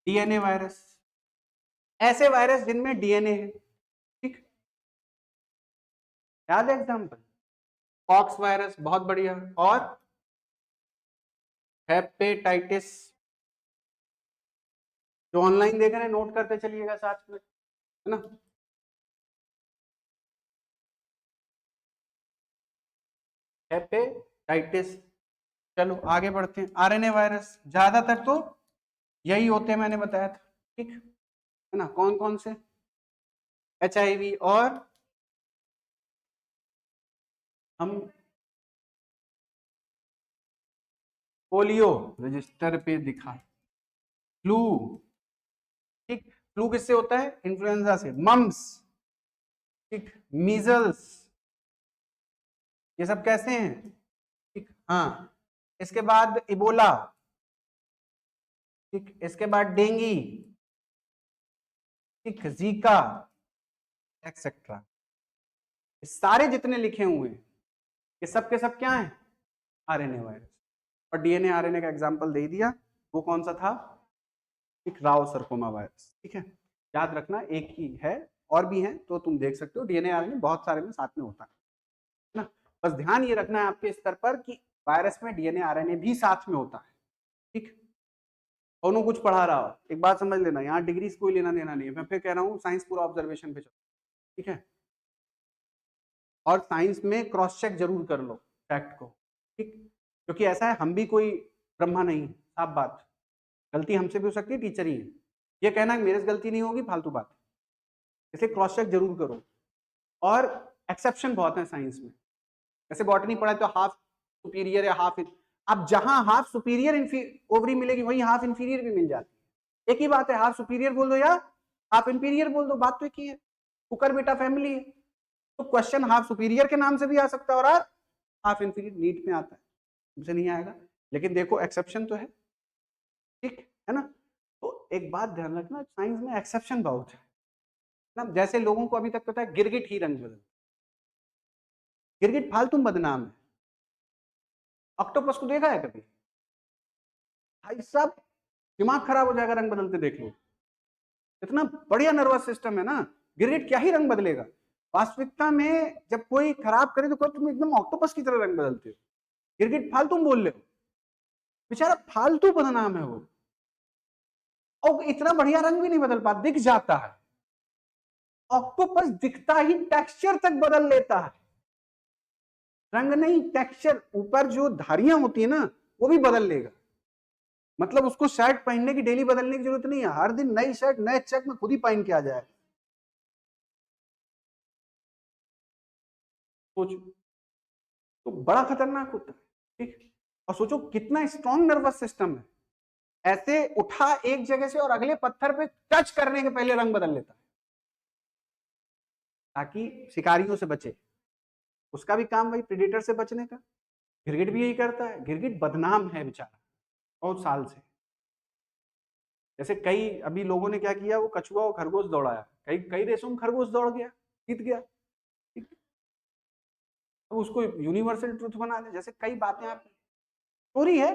DNA वायरस, ऐसे वायरस जिनमें DNA है। ठीक, याद है एग्जाम्पल, पॉक्स वायरस बहुत बढ़िया, और हेपेटाइटिस, जो ऑनलाइन देख रहे हैं नोट करते चलिएगा साथ में, है ना। हेपेटाइटिस, चलो आगे बढ़ते हैं। RNA वायरस, ज्यादातर तो यही होते हैं, मैंने बताया था। ठीक, है ना, कौन कौन से, HIV और हम पोलियो रजिस्टर पे दिखा, फ्लू, ठीक, फ्लू किससे होता है, इन्फ्लुएंजा से, मम्स, ठीक, मीजल्स, ये सब कैसे हैं, ठीक, हाँ, इसके बाद इबोला, ठीक, इसके बाद डेंगी, ठीक, जीका, एक्सेट्रा, सारे जितने लिखे हुए हैं ये सब के सब क्या है, आरएनए वायरस। और डीएनए आरएनए का एग्जांपल दे दिया, वो कौन सा था, एक राव सरकोमा वायरस, ठीक है, याद रखना एक ही है, और भी हैं तो तुम देख सकते हो, डीएनए आरएनए बहुत सारे में साथ में होता है ना, बस ध्यान ये रखना है आपके स्तर पर कि वायरस में डीएनए आरएनए भी साथ में होता है, ठीक, दोनों कुछ पढ़ा रहा हो, एक बात समझ लेना, यहाँ डिग्री से कोई लेना देना नहीं है, मैं फिर कह रहा हूँ साइंस पूरा ऑब्जर्वेशन पे चलो, ठीक है, और साइंस में क्रॉस चेक जरूर कर लो फैक्ट को, ठीक, क्योंकि ऐसा है हम भी कोई ब्रह्मा नहीं, साफ बात, गलती हमसे भी हो सकती है, टीचर ही है, ये कहना कि मेरे से गलती नहीं होगी फालतू बात, इसलिए क्रॉस चेक जरूर करो। और एक्सेप्शन बहुत है साइंस में, जैसे बॉटनी पढ़ा तो हाफ सुपीरियर या हाफ, अब जहां हाफ सुपीरियर ओवरी मिलेगी वहीं हाफ इंफीरियर भी मिल जाती है, एक ही बात है, हाफ सुपीरियर बोल दो या हाफ इंफीरियर बोल दो, बात तो एक ही है, कुकर बेटा फैमिली है, तो क्वेश्चन हाफ सुपीरियर के नाम से भी आ सकता है और हाफ इंफीरियर नीट में आता है, मुझे नहीं आएगा, लेकिन देखो एक्सेप्शन तो है, ठीक है ना, तो एक बात ध्यान रखना साइंस में एक्सेप्शन बहुत है ना, जैसे लोगों को अभी तक पता है गिरगिट ही रंग बदल, गिरगिट फालतू बदनाम है, ऑक्टोपस को देखा है कभी, भाई साहब दिमाग खराब हो जाएगा रंग बदलते देख लो, इतना बढ़िया नर्वस सिस्टम है ना, गिरगिट क्या ही रंग बदलेगा, वास्तविकता में जब कोई खराब करे तो तुम एकदम ऑक्टोपस की तरह रंग बदलते हो, गिरगिट फालतू बोल रहे हो, बेचारा फालतू बदनाम है वो, और इतना बढ़िया रंग भी नहीं बदल पाता, दिख जाता है, ऑक्टोपस दिखता ही टेक्सचर तक बदल लेता है, रंग नहीं टेक्सचर, ऊपर जो धारियां होती है ना वो भी बदल लेगा, मतलब उसको शर्ट पहनने की डेली बदलने की जरूरत नहीं है, हर दिन नई शर्ट नए चेक में खुद ही पहन के आ जाए, सोचो, तो बड़ा खतरनाक होता है, ठीक, और सोचो कितना स्ट्रॉन्ग नर्वस सिस्टम है, ऐसे उठा एक जगह से और अगले पत्थर पे टच करने के पहले रंग बदल लेता है, ताकि शिकारियों से बचे, उसका भी काम वही प्रेडेटर से बचने का, गिरगिट भी यही करता है, गिरगिट बदनाम है बेचारा बहुत साल से, जैसे कई अभी लोगों ने क्या किया, वो कछुआ और खरगोश दौड़ाया, कई कई देशों में खरगोश दौड़ गया, जीत गया, ठीक, अब उसको यूनिवर्सल ट्रूथ बना दे, जैसे कई बातें आप स्टोरी है,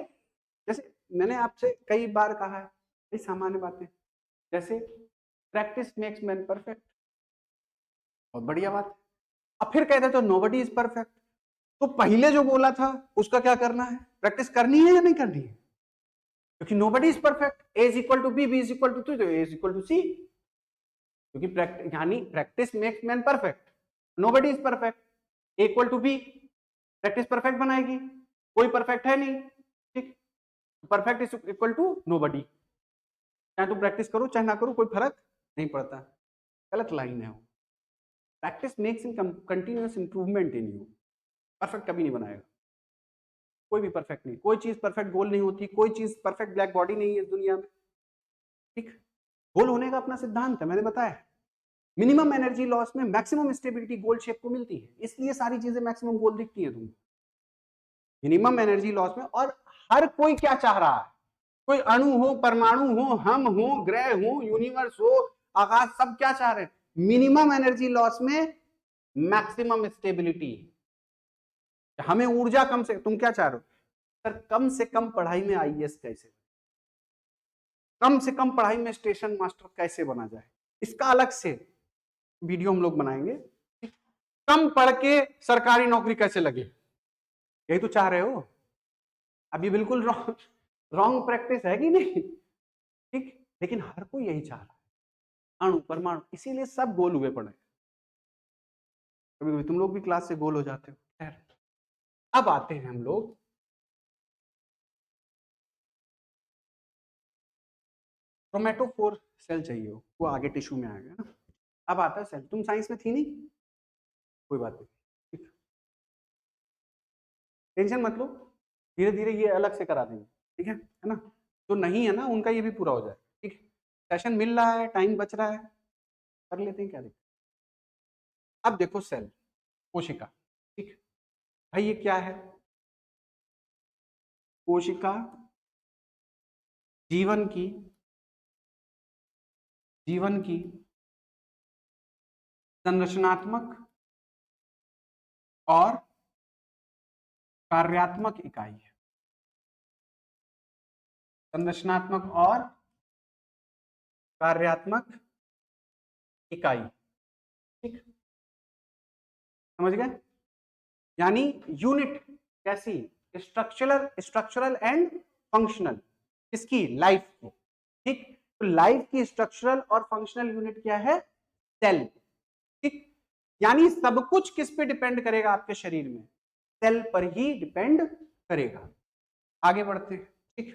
जैसे मैंने आपसे कई बार कहा है, कई सामान्य बातें, जैसे प्रैक्टिस मेक्स मैन परफेक्ट, बहुत बढ़िया बात, अब फिर कहते तो नोबडी इज परफेक्ट, तो पहले जो बोला था उसका क्या करना है, प्रैक्टिस करनी है या नहीं करनी है, क्योंकि nobody is perfect, A is equal to B is equal to तो A is equal to C, क्योंकि यानी practice makes man perfect, nobody is perfect, A equal to B, practice perfect बनाएगी, कोई परफेक्ट है नहीं, ठीक, perfect is equal to nobody, चाहे तुम प्रैक्टिस करो चाहे ना करो कोई फर्क नहीं पड़ता, गलत लाइन है वो, practice makes in continuous improvement in you, perfect कभी नहीं बनाएगा, कोई भी परफेक्ट नहीं, कोई चीज परफेक्ट गोल नहीं होती, कोई चीज परफेक्ट ब्लैक बॉडी नहीं है इस दुनिया में, ठीक, गोल होने का अपना सिद्धांत है, मैंने बताया, मिनिमम एनर्जी लॉस में मैक्सिमम स्टेबिलिटी गोल शेप को मिलती है, इसलिए सारी चीजें मैक्सिमम गोल दिखती है तुमको, मिनिमम एनर्जी लॉस में, और हर कोई क्या चाह रहा है, कोई अणु हो परमाणु हो हम हो ग्रह हो यूनिवर्स हो आकाश, सब क्या चाह रहे हैं, मिनिमम एनर्जी लॉस में मैक्सिमम स्टेबिलिटी, हमें ऊर्जा कम से, तुम क्या चाह रहे हो सर, कम से कम पढ़ाई में आईएएस कैसे, कम से कम पढ़ाई में स्टेशन मास्टर कैसे बना जाए, इसका अलग से वीडियो हम लोग बनाएंगे, कम पढ़ के सरकारी नौकरी कैसे लगे, यही तो चाह रहे हो, अभी बिल्कुल रॉन्ग प्रैक्टिस है कि नहीं, ठीक, लेकिन हर कोई यही चाह रहा है, अणु परमाणु, इसीलिए सब गोल हुए पड़े, कभी कभी तुम लोग भी क्लास से गोल हो जाते हो, खैर अब आते हैं हम लोग क्रोमेटोफोर सेल चाहिए हो, वो आगे टिश्यू में आएगा ना। अब आता है सेल, तुम साइंस में थी नहीं, कोई बात नहीं, ठीक, टेंशन मत लो, धीरे धीरे ये अलग से करा देंगे, ठीक है ना। जो नहीं है ना उनका ये भी पूरा हो जाए, ठीक है। सेशन मिल रहा है, टाइम बच रहा है, कर लेते हैं, क्या दिक्कत। अब देखो सेल, कोशिका, ठीक, भाई ये क्या है, कोशिका जीवन की संरचनात्मक और कार्यात्मक इकाई है। संरचनात्मक और कार्यात्मक इकाई, ठीक, समझ गए, यानी यूनिट कैसी, स्ट्रक्चरल एंड फंक्शनल, इसकी लाइफ की, ठीक। तो लाइफ की स्ट्रक्चरल और फंक्शनल यूनिट क्या है, सेल, ठीक। यानी सब कुछ किस पे डिपेंड करेगा, आपके शरीर में सेल पर ही डिपेंड करेगा। आगे बढ़ते हैं, ठीक।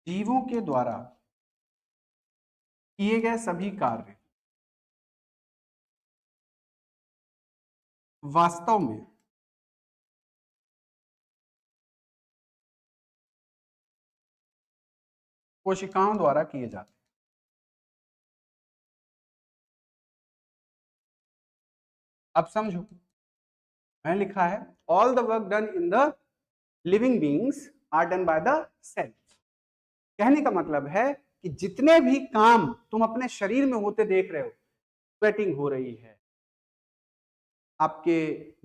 जीवों के द्वारा किए गए सभी कार्य वास्तव में कोशिकाओं द्वारा किए जाते हैं। अब समझो, मैंने लिखा है all the work done in the living beings are done by the cells. कहने का मतलब है कि जितने भी काम तुम अपने शरीर में होते देख रहे हो, स्वेटिंग हो रही है, आपके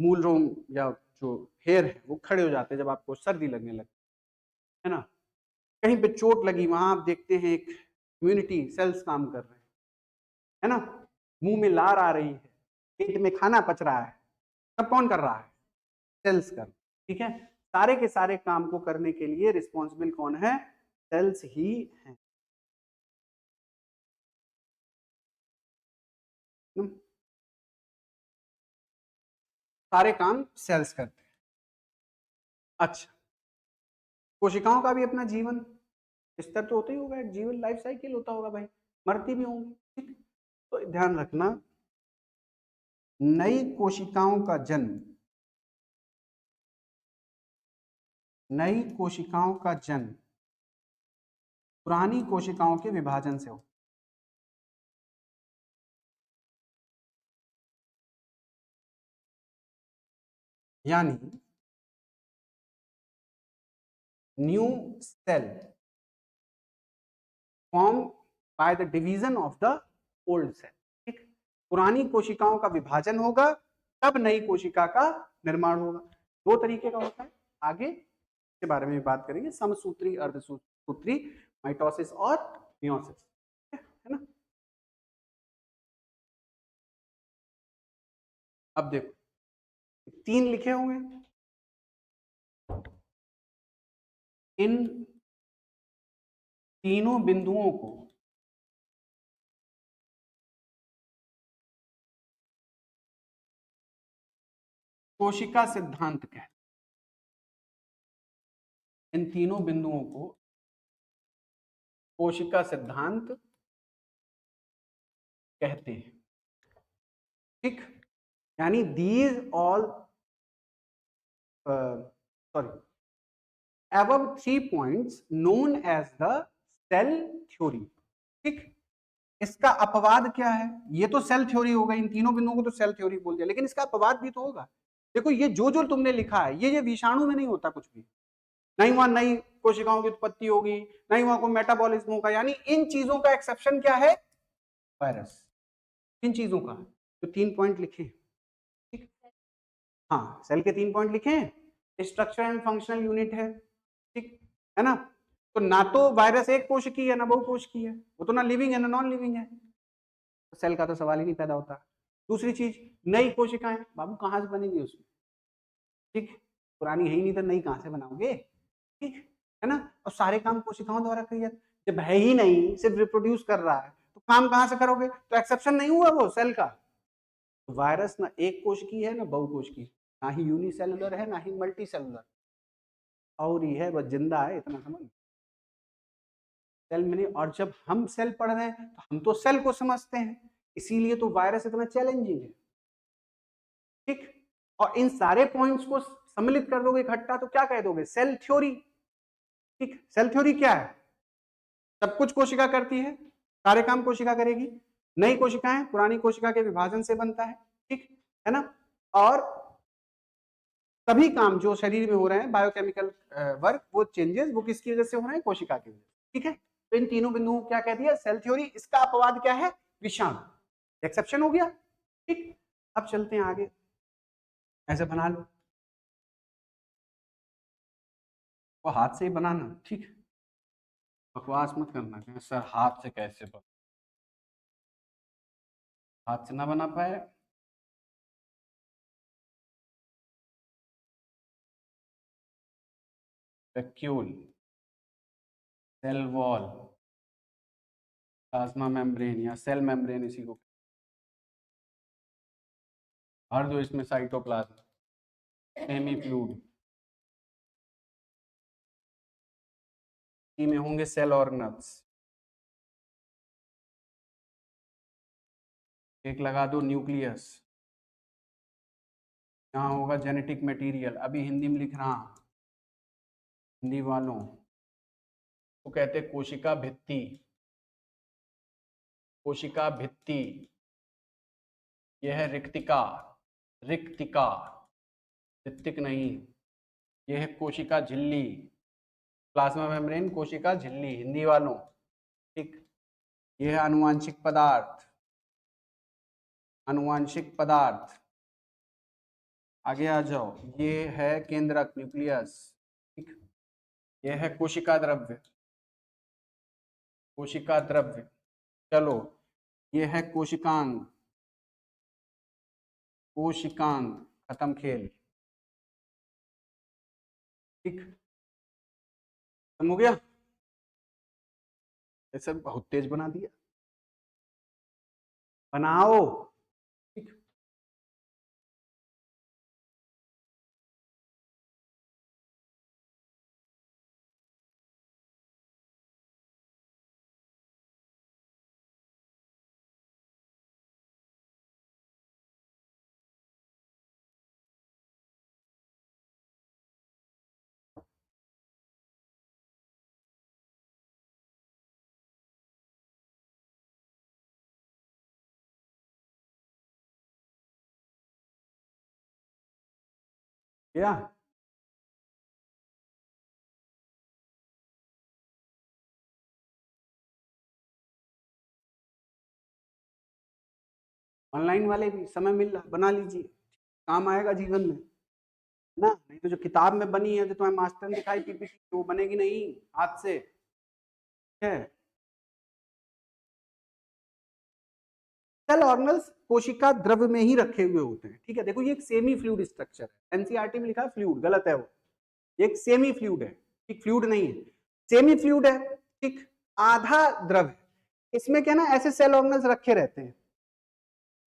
मूल रोम या जो हेयर है वो खड़े हो जाते हैं जब आपको सर्दी लगने लगती है ना, कहीं पे चोट लगी वहां आप देखते हैं एक इम्यूनिटी सेल्स काम कर रहे हैं, है ना, मुंह में लार आ रही है, पेट में खाना पच रहा है, सब कौन कर रहा है, सेल्स कर, ठीक है। सारे के सारे काम को करने के लिए रिस्पॉन्सिबल कौन है, सेल्स ही है। सारे काम सेल्स करते हैं। अच्छा, कोशिकाओं का भी अपना जीवन स्तर तो होता ही होगा, एक जीवन लाइफ साइकिल होता होगा भाई, मरती भी होंगी, ठीक। तो ध्यान रखना, नई कोशिकाओं का जन्म, नई कोशिकाओं का जन्म पुरानी कोशिकाओं के विभाजन से हो। यानी new cell form by the division of the old cell, ठीक। पुरानी कोशिकाओं का विभाजन होगा, तब नई कोशिका का निर्माण होगा। दो तरीके का होता है, आगे के बारे में बात करेंगे, समसूत्री, अर्धसूत्री, माइटोसिस और मियोसिस, है ना। अब देखो, तीन लिखे होंगे, इन तीनों बिंदुओं को कोशिका सिद्धांत कहते हैं। इन तीनों बिंदुओं को कोशिका सिद्धांत कहते हैं, ठीक। यानी these all sorry above 3 points known as the cell theory, ठीक। इसका अपवाद क्या है, ये तो सेल थ्योरी होगा, इन तीनों बिंदुओं को तो सेल थ्योरी बोल दिया, लेकिन इसका अपवाद भी तो होगा। देखो ये जो तुमने लिखा है, ये विषाणु में नहीं होता कुछ भी, नहीं वहां नई कोशिकाओं की उत्पत्ति होगी, नहीं वहां कोई मेटाबॉलिज्म होगा, यानी इन चीजों का एक्सेप्शन क्या है, वायरस। इन चीजों का जो 3 पॉइंट लिखे, ठीक। हाँ, सेल के 3 पॉइंट लिखे हैं, स्ट्रक्चर एंड फंक्शनल यूनिट है, ठीक है ना। तो ना तो वायरस एक कोश की है ना बहुकोश की है, वो तो ना लिविंग है ना नॉन लिविंग है, तो सेल का तो सवाल ही नहीं पैदा होता। दूसरी चीज, नई कोशिकाएं, बाबू कहां से बनेंगी उसमें, ठीक, पुरानी है ही नहीं तो नई कहां से बनाओगे, ठीक है ना। और सारे काम कोशिकाओं द्वारा किए जाते, जब है ही नहीं, सिर्फ रिप्रोड्यूस कर रहा है, तो काम कहां से करोगे, तो एक्सेप्शन नहीं हुआ वो सेल का। वायरस ना एक कोश की है ना बहुकोश की, ना ही यूनिसेलुलर है ना ही मल्टी सेलुलर, और ही है, बस जिंदा है, इतना समझ। सेल में, और जब हम सेल पढ़ रहे हैं तो हम तो सेल को समझते हैं, इसीलिए तो वायरस इतना चैलेंजिंग है। ठीक, और इन सारे पॉइंट्स को सम्मिलित कर दोगे इकट्ठा तो क्या कह दोगे? Cell theory. ठीक, सेल थ्योरी क्या है? सब कुछ कोशिका करती है, सारे काम कोशिका करेगी, नई कोशिकाएं पुरानी कोशिका के विभाजन से बनता है, ठीक है ना, और सभी काम जो शरीर में हो रहे हैं बायोकेमिकल वर्क, वो चेंजेस वो किसकी वजह से हो रहे हैं? कोशिका की वजह से। ठीक है, तो इन तीनों बिंदुओं क्या कह दिया? Cell theory. इसका अपवाद क्या है? विषाणु, एक्सेप्शन हो गया। ठीक, अब चलते हैं आगे, ऐसे बना लो, वो हाथ से ही बनाना। ठीक, बकवास मत करना कि सर हाथ से कैसे बना, हाथ से ना बना पाए। Vacuole, cell wall, plasma membrane या सेल मेम्ब्रेन, इसी को भर दो इसमें साइटोप्लाज्म, सेमी फ्लूइड, में होंगे सेल ऑर्गेनल्स, एक लगा दो न्यूक्लियस, यहाँ होगा जेनेटिक मटेरियल। अभी हिंदी में लिख रहा हूं, हिंदी वालों को कहते हैं कोशिका भित्ति, कोशिका भित्ति, यह है रिक्तिका, रिक्तिका, ऋतिक नहीं, यह है कोशिका झिल्ली, प्लाज्मा मेम्ब्रेन कोशिका झिल्ली हिंदी वालों। ठीक, यह है आनुवांशिक पदार्थ, आनुवांशिक पदार्थ। आगे आ जाओ, ये है केंद्रक न्यूक्लियस। ठीक, यह है कोशिका द्रव्य, कोशिका द्रव्य। चलो, ये है कोशिकांग, कोशिकांग, खत्म खेल। ठीक, खत्म हो गया। ऐसे बहुत तेज बना दिया, बनाओ। ठीक, क्या? ऑनलाइन वाले भी समय मिल रहा, बना लीजिए, काम आएगा जीवन में ना। नहीं तो जो किताब में बनी है, जो तुम्हें मास्टर ने दिखाई पीपीटी, वो बनेगी नहीं हाथ से। ठीक है, सेल ऑर्गेनल्स कोशिका द्रव्य में ही रखे हुए होते हैं। ठीक है, देखो ये एक सेमी फ्लूइड स्ट्रक्चर है, एनसीईआरटी में लिखा है फ्लूइड, गलत है वो, एक सेमी फ्लूइड है। ठीक, फ्लूइड नहीं है, सेमी फ्लूइड है। ठीक, आधा द्रव है, इसमें क्या ना ऐसे सेल ऑर्गेनल्स रखे रहते हैं,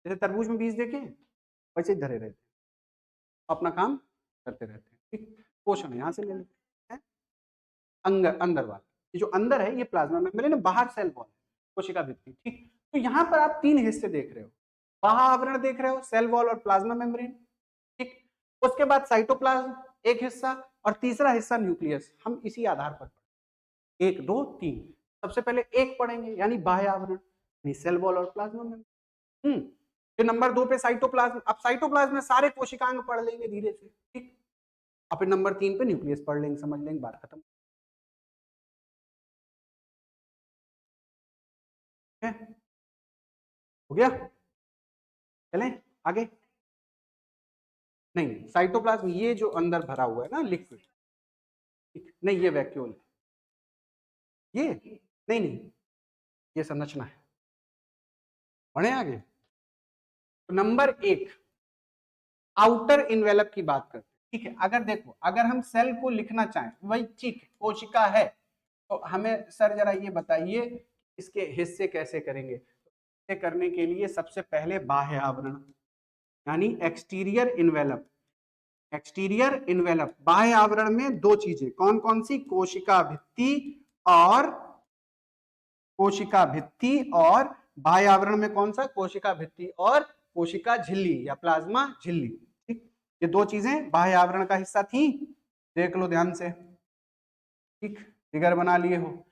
जैसे तरबूज में बीज देखे वैसे ही धरे रहते हैं, अपना काम करते रहते हैं। ठीक, पोषण यहाँ से ले लेते हैं, अंदर अंदर वाला, ये जो अंदर है ये प्लाज्मा मेम्ब्रेन है, बाहर सेल वॉल, कोशिका भित्ति। ठीक, तो यहाँ पर आप तीन हिस्से देख रहे हो, बाह्य आवरण देख रहे हो, सेल वॉल और प्लाज्मा मेम्ब्रेन। ठीक, उसके बाद साइटोप्लाज्म एक हिस्सा, और तीसरा हिस्सा न्यूक्लियस। हम इसी आधार पर एक दो तीन, सबसे पहले एक पढ़ेंगे यानी बाह्य आवरण, यानी सेल वॉल और प्लाज्मा मेम्ब्रेन। फिर नंबर 2 पे साइटोप्लाज्म, अब साइटोप्लाज्म में सारे कोशिकांग पढ़ लेंगे धीरे से। ठीक, और फिर नंबर 3 पे न्यूक्लियस पढ़ लेंगे, समझ लेंगे, बात खत्म है। हो गया, चलें आगे। नहीं, साइटोप्लाज्म ये जो अंदर भरा हुआ है ना लिक्विड, नहीं ये वैक्यूल, ये नहीं नहीं, ये संरचना है। बढ़े आगे, तो नंबर 1 आउटर इन्वेलप की बात करते हैं। ठीक है, अगर देखो, अगर हम सेल को लिखना चाहें, वही ठीक कोशिका है, तो हमें सर जरा ये बताइए इसके हिस्से कैसे करेंगे। हिस्से करने के लिए सबसे पहले बाह्य आवरण यानी एक्सटीरियर इन्वेलप, एक्सटीरियर इन्वेलप, बाह्य आवरण में दो चीजें, कौन कौन सी, कोशिका भित्ति और बाह्य आवरण में कौन सा, कोशिका भित्ति और कोशिका झिल्ली या प्लाज्मा झिल्ली। ठीक, ये दो चीजें बाह्य आवरण का हिस्सा थी, देख लो ध्यान से। ठीक, फिगर बना लिए हो।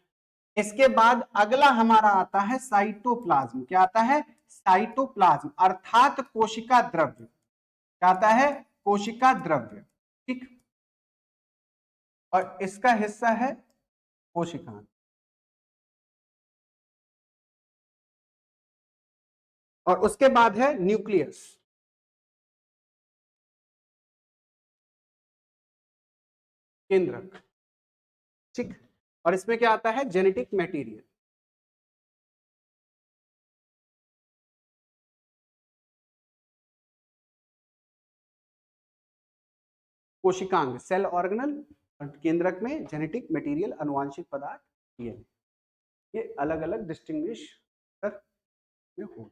इसके बाद अगला हमारा आता है साइटोप्लाज्म। क्या आता है, साइटोप्लाज्म अर्थात कोशिका द्रव्य। क्या आता है, कोशिका द्रव्य। ठीक, और इसका हिस्सा है कोशिका। और उसके बाद है न्यूक्लियस, केंद्रक। ठीक, और इसमें क्या आता है, जेनेटिक मटेरियल। कोशिकांग, सेल ऑर्गेनल, और केंद्रक में जेनेटिक मटेरियल, अनुवांशिक पदार्थ, ये अलग अलग डिस्टिंग्विश में हो।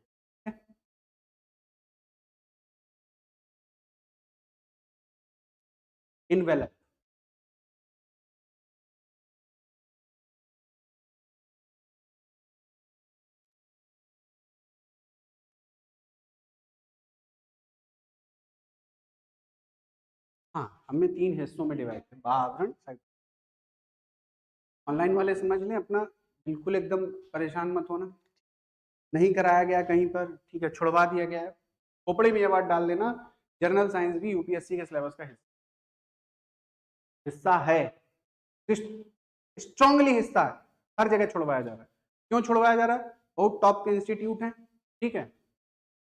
इनवेलप, हाँ हमने 3 हिस्सों में डिवाइड किया, आवरण, साइड। ऑनलाइन वाले समझ लें अपना, बिल्कुल एकदम परेशान मत होना, नहीं कराया गया कहीं पर, ठीक है, छुड़वा दिया गया है, खोपड़ी में ये बात डाल देना, जनरल साइंस भी यूपीएससी के सिलेबस का हिस्सा है, स्ट्रांगली हिस्सा है, हर जगह छुड़वाया जा रहा है। क्यों छुड़वाया जा रहा है, बहुत टॉप के इंस्टीट्यूट हैं, ठीक है,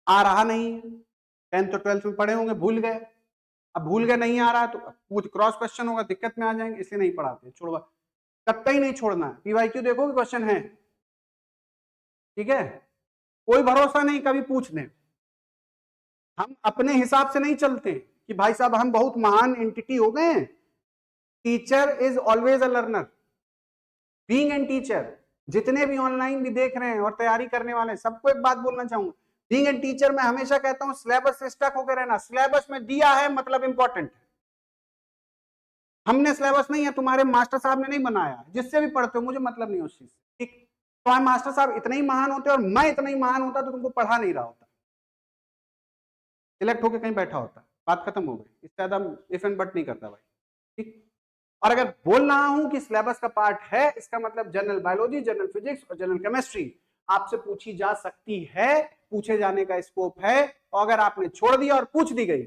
आ रहा नहीं है, 10th और 12th में पढ़े होंगे, भूल गए, अब भूल गए, नहीं आ रहा है तो कुछ क्रॉस क्वेश्चन होगा, दिक्कत में आ जाएंगे, इसलिए नहीं पढ़ाते, छुड़वा, कतई नहीं छोड़ना है। पीवाईक्यू देखो क्वेश्चन है, ठीक है, कोई भरोसा नहीं कभी पूछ दें। हम अपने हिसाब से नहीं चलते कि भाई साहब हम बहुत महान एंटिटी हो गए हैं। Teacher is always a learner, being an teacher. जितने भी ऑनलाइन भी देख रहे हैं और तैयारी करने वाले हैं, सबको एक बात बोलना चाहूंगा, बीइंग एन टीचर मैं हमेशा कहता हूं सिलेबस से स्टक होकर रहना। सिलेबस में दिया है मतलब इंपॉर्टेंट है। हमने सिलेबस नहीं है, तुम्हारे मास्टर साहब ने नहीं बनाया, जिससे भी पढ़ते हो मुझे मतलब नहीं उस चीज से। ठीक, तो मास्टर साहब इतने ही महान होते और मैं इतना ही महान होता तो तुमको पढ़ा नहीं रहा होता, सिलेक्ट होकर कहीं बैठा होता, बात खत्म हो गई। इससे ज्यादा इफ एंड बट नहीं करता भाई। ठीक, और अगर बोल रहा हूं कि सिलेबस का पार्ट है, इसका मतलब जनरल बायोलॉजी, जनरल फिजिक्स और जनरल केमिस्ट्री आपसे पूछी जा सकती है, पूछे जाने का स्कोप है। और अगर आपने छोड़ दिया और पूछ दी गई,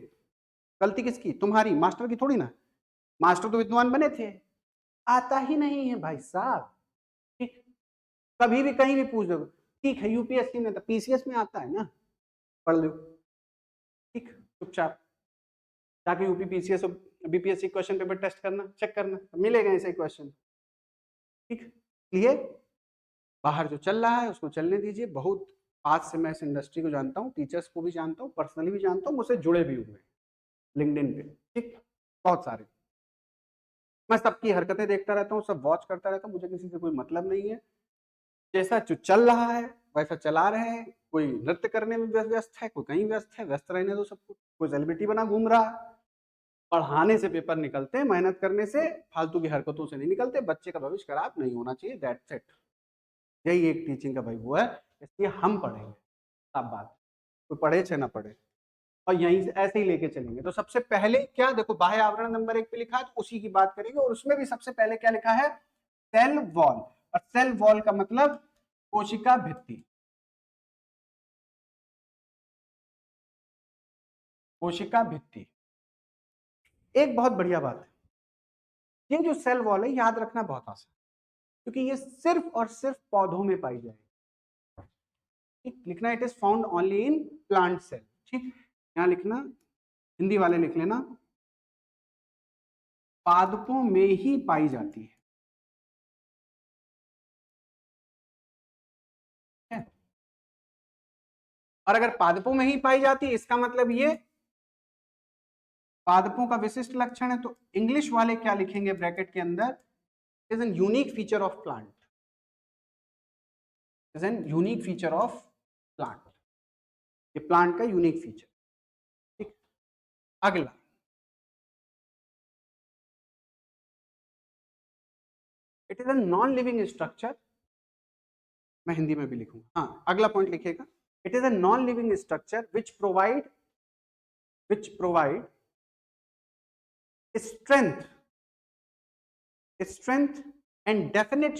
गलती किसकी, तुम्हारी, मास्टर की थोड़ी ना। मास्टर तो विद्वान बने थे, आता ही नहीं है भाई साहब। ठीक, कभी भी कहीं भी पूछ दो, ठीक है यूपीएससी में तो पीसीएस में आता है ना, पढ़ लो। ठीक, चुपचाप जाके यूपी पीसीएस और बीपीएससी क्वेश्चन पेपर टेस्ट करना, चेक करना, मिलेगा ऐसे क्वेश्चन। ठीक, इसलिए बाहर जो चल रहा है उसको चलने दीजिए। बहुत आज से मैं इस इंडस्ट्री को जानता हूँ, टीचर्स को भी जानता हूँ, पर्सनली भी जानता हूँ, मुझसे जुड़े भी हुए लिंक्डइन पे। ठीक, बहुत सारे, मैं सबकी हरकतें देखता रहता हूँ, सब वॉच करता रहता हूँ, मुझे किसी से कोई मतलब नहीं है। जैसा जो चल रहा है वैसा चला रहे हैं। कोई नृत्य करने में व्यस्त है, कोई कहीं व्यस्त है, व्यस्त रहने दो सबको। कोई सेलिब्रिटी बना घूम रहा है। पढ़ाने से पेपर निकलते हैं, मेहनत करने से, फालतू की हरकतों से नहीं निकलते। बच्चे का भविष्य खराब नहीं होना चाहिए, दैट्स इट। यही एक टीचिंग का भाई वो है, इसलिए हम पढ़ेंगे, सब बात, कोई पढ़े चाहे ना पढ़े, और यहीं से ऐसे ही लेके चलेंगे। तो सबसे पहले क्या देखो, बाह्य आवरण नंबर 1 पे लिखा है, तो उसी की बात करेंगे। और उसमें भी सबसे पहले क्या लिखा है, सेल वॉल। और सेल वॉल का मतलब कोशिका भित्ति। कोशिका भित्ति एक बहुत बढ़िया बात है। ये जो सेल वॉल है, याद रखना बहुत आसान, क्योंकि ये सिर्फ और सिर्फ पौधों में पाई जाएगी। ठीक, लिखना it is found only in plant cell. ठीक, यहां लिखना, हिंदी वाले लिख लेना, पादपों में ही पाई जाती है। और अगर पादपों में ही पाई जाती है, इसका मतलब ये पादपों का विशिष्ट लक्षण है। तो इंग्लिश वाले क्या लिखेंगे ब्रैकेट के अंदर, is an unique feature of plant, is an unique feature of plant, ये प्लांट का यूनिक फीचर। ठीक, अगला it is a non living structure, मैं हिंदी में भी लिखूंगा, हाँ अगला पॉइंट लिखिएगा, it is a non living structure which provide strength and definite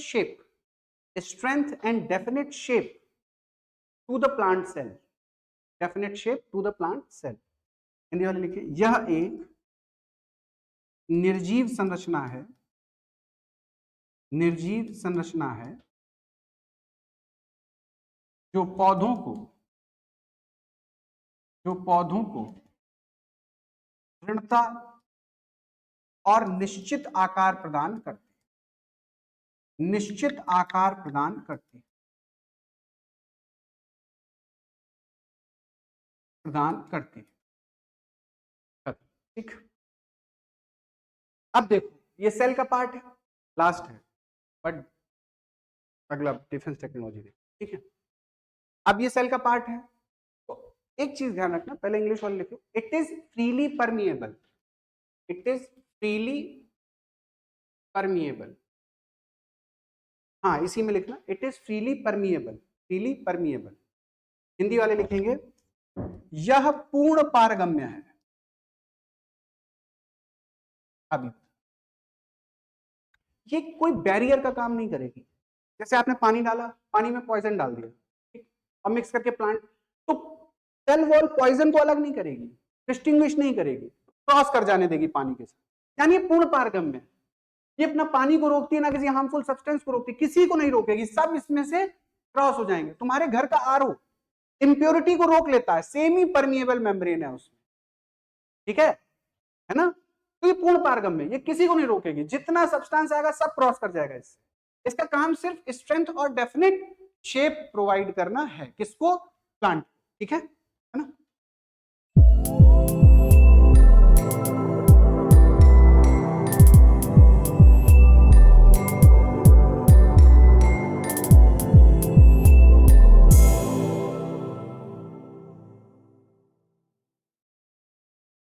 shape to the plant cell, Hindi वाले लिखिए, यह एक निर्जीव संरचना है जो पौधों को दृढ़ता और निश्चित आकार प्रदान करती है। ठीक, अब देखो ये सेल का पार्ट है, लास्ट है, बट अगला डिफेंस टेक्नोलॉजी देखो, ठीक है। अब ये सेल का पार्ट है, तो एक चीज ध्यान रखना, पहले इंग्लिश वाले लिखो, इट इज फ्रीली परमिएबल, हाँ इसी में लिखना, it is freely permeable. Hindi वाले लिखेंगे यह पूर्ण पारगम्य है। अभी ये कोई बैरियर का काम नहीं करेगी, जैसे आपने पानी डाला, पानी में पॉइजन डाल दिया, ठीक, और मिक्स करके प्लांट, तो सेल वॉल पॉइजन को अलग नहीं करेगी, डिस्टिंग्विश नहीं करेगी, क्रॉस कर जाने देगी पानी के साथ, यानी पूर्ण पारगम्य। ये अपना पानी को रोकती है, ना किसी हार्मफुल सब्सटेंस को रोकती है, किसी को नहीं रोकेगी, सब इसमें से क्रॉस हो जाएंगे। तुम्हारे घर का आरओ इंप्योरिटी को रोक लेता है, सेमी परमिएबल मेम्ब्रेन है उसमें, ठीक है ना, तो ये पूर्ण पारगम्य, ये किसी को नहीं रोकेगी, जितना सब्सटेंस आएगा सब क्रॉस कर जाएगा इससे। इसका काम सिर्फ स्ट्रेंथ और डेफिनेट शेप प्रोवाइड करना है, किसको, प्लांट, ठीक है ना।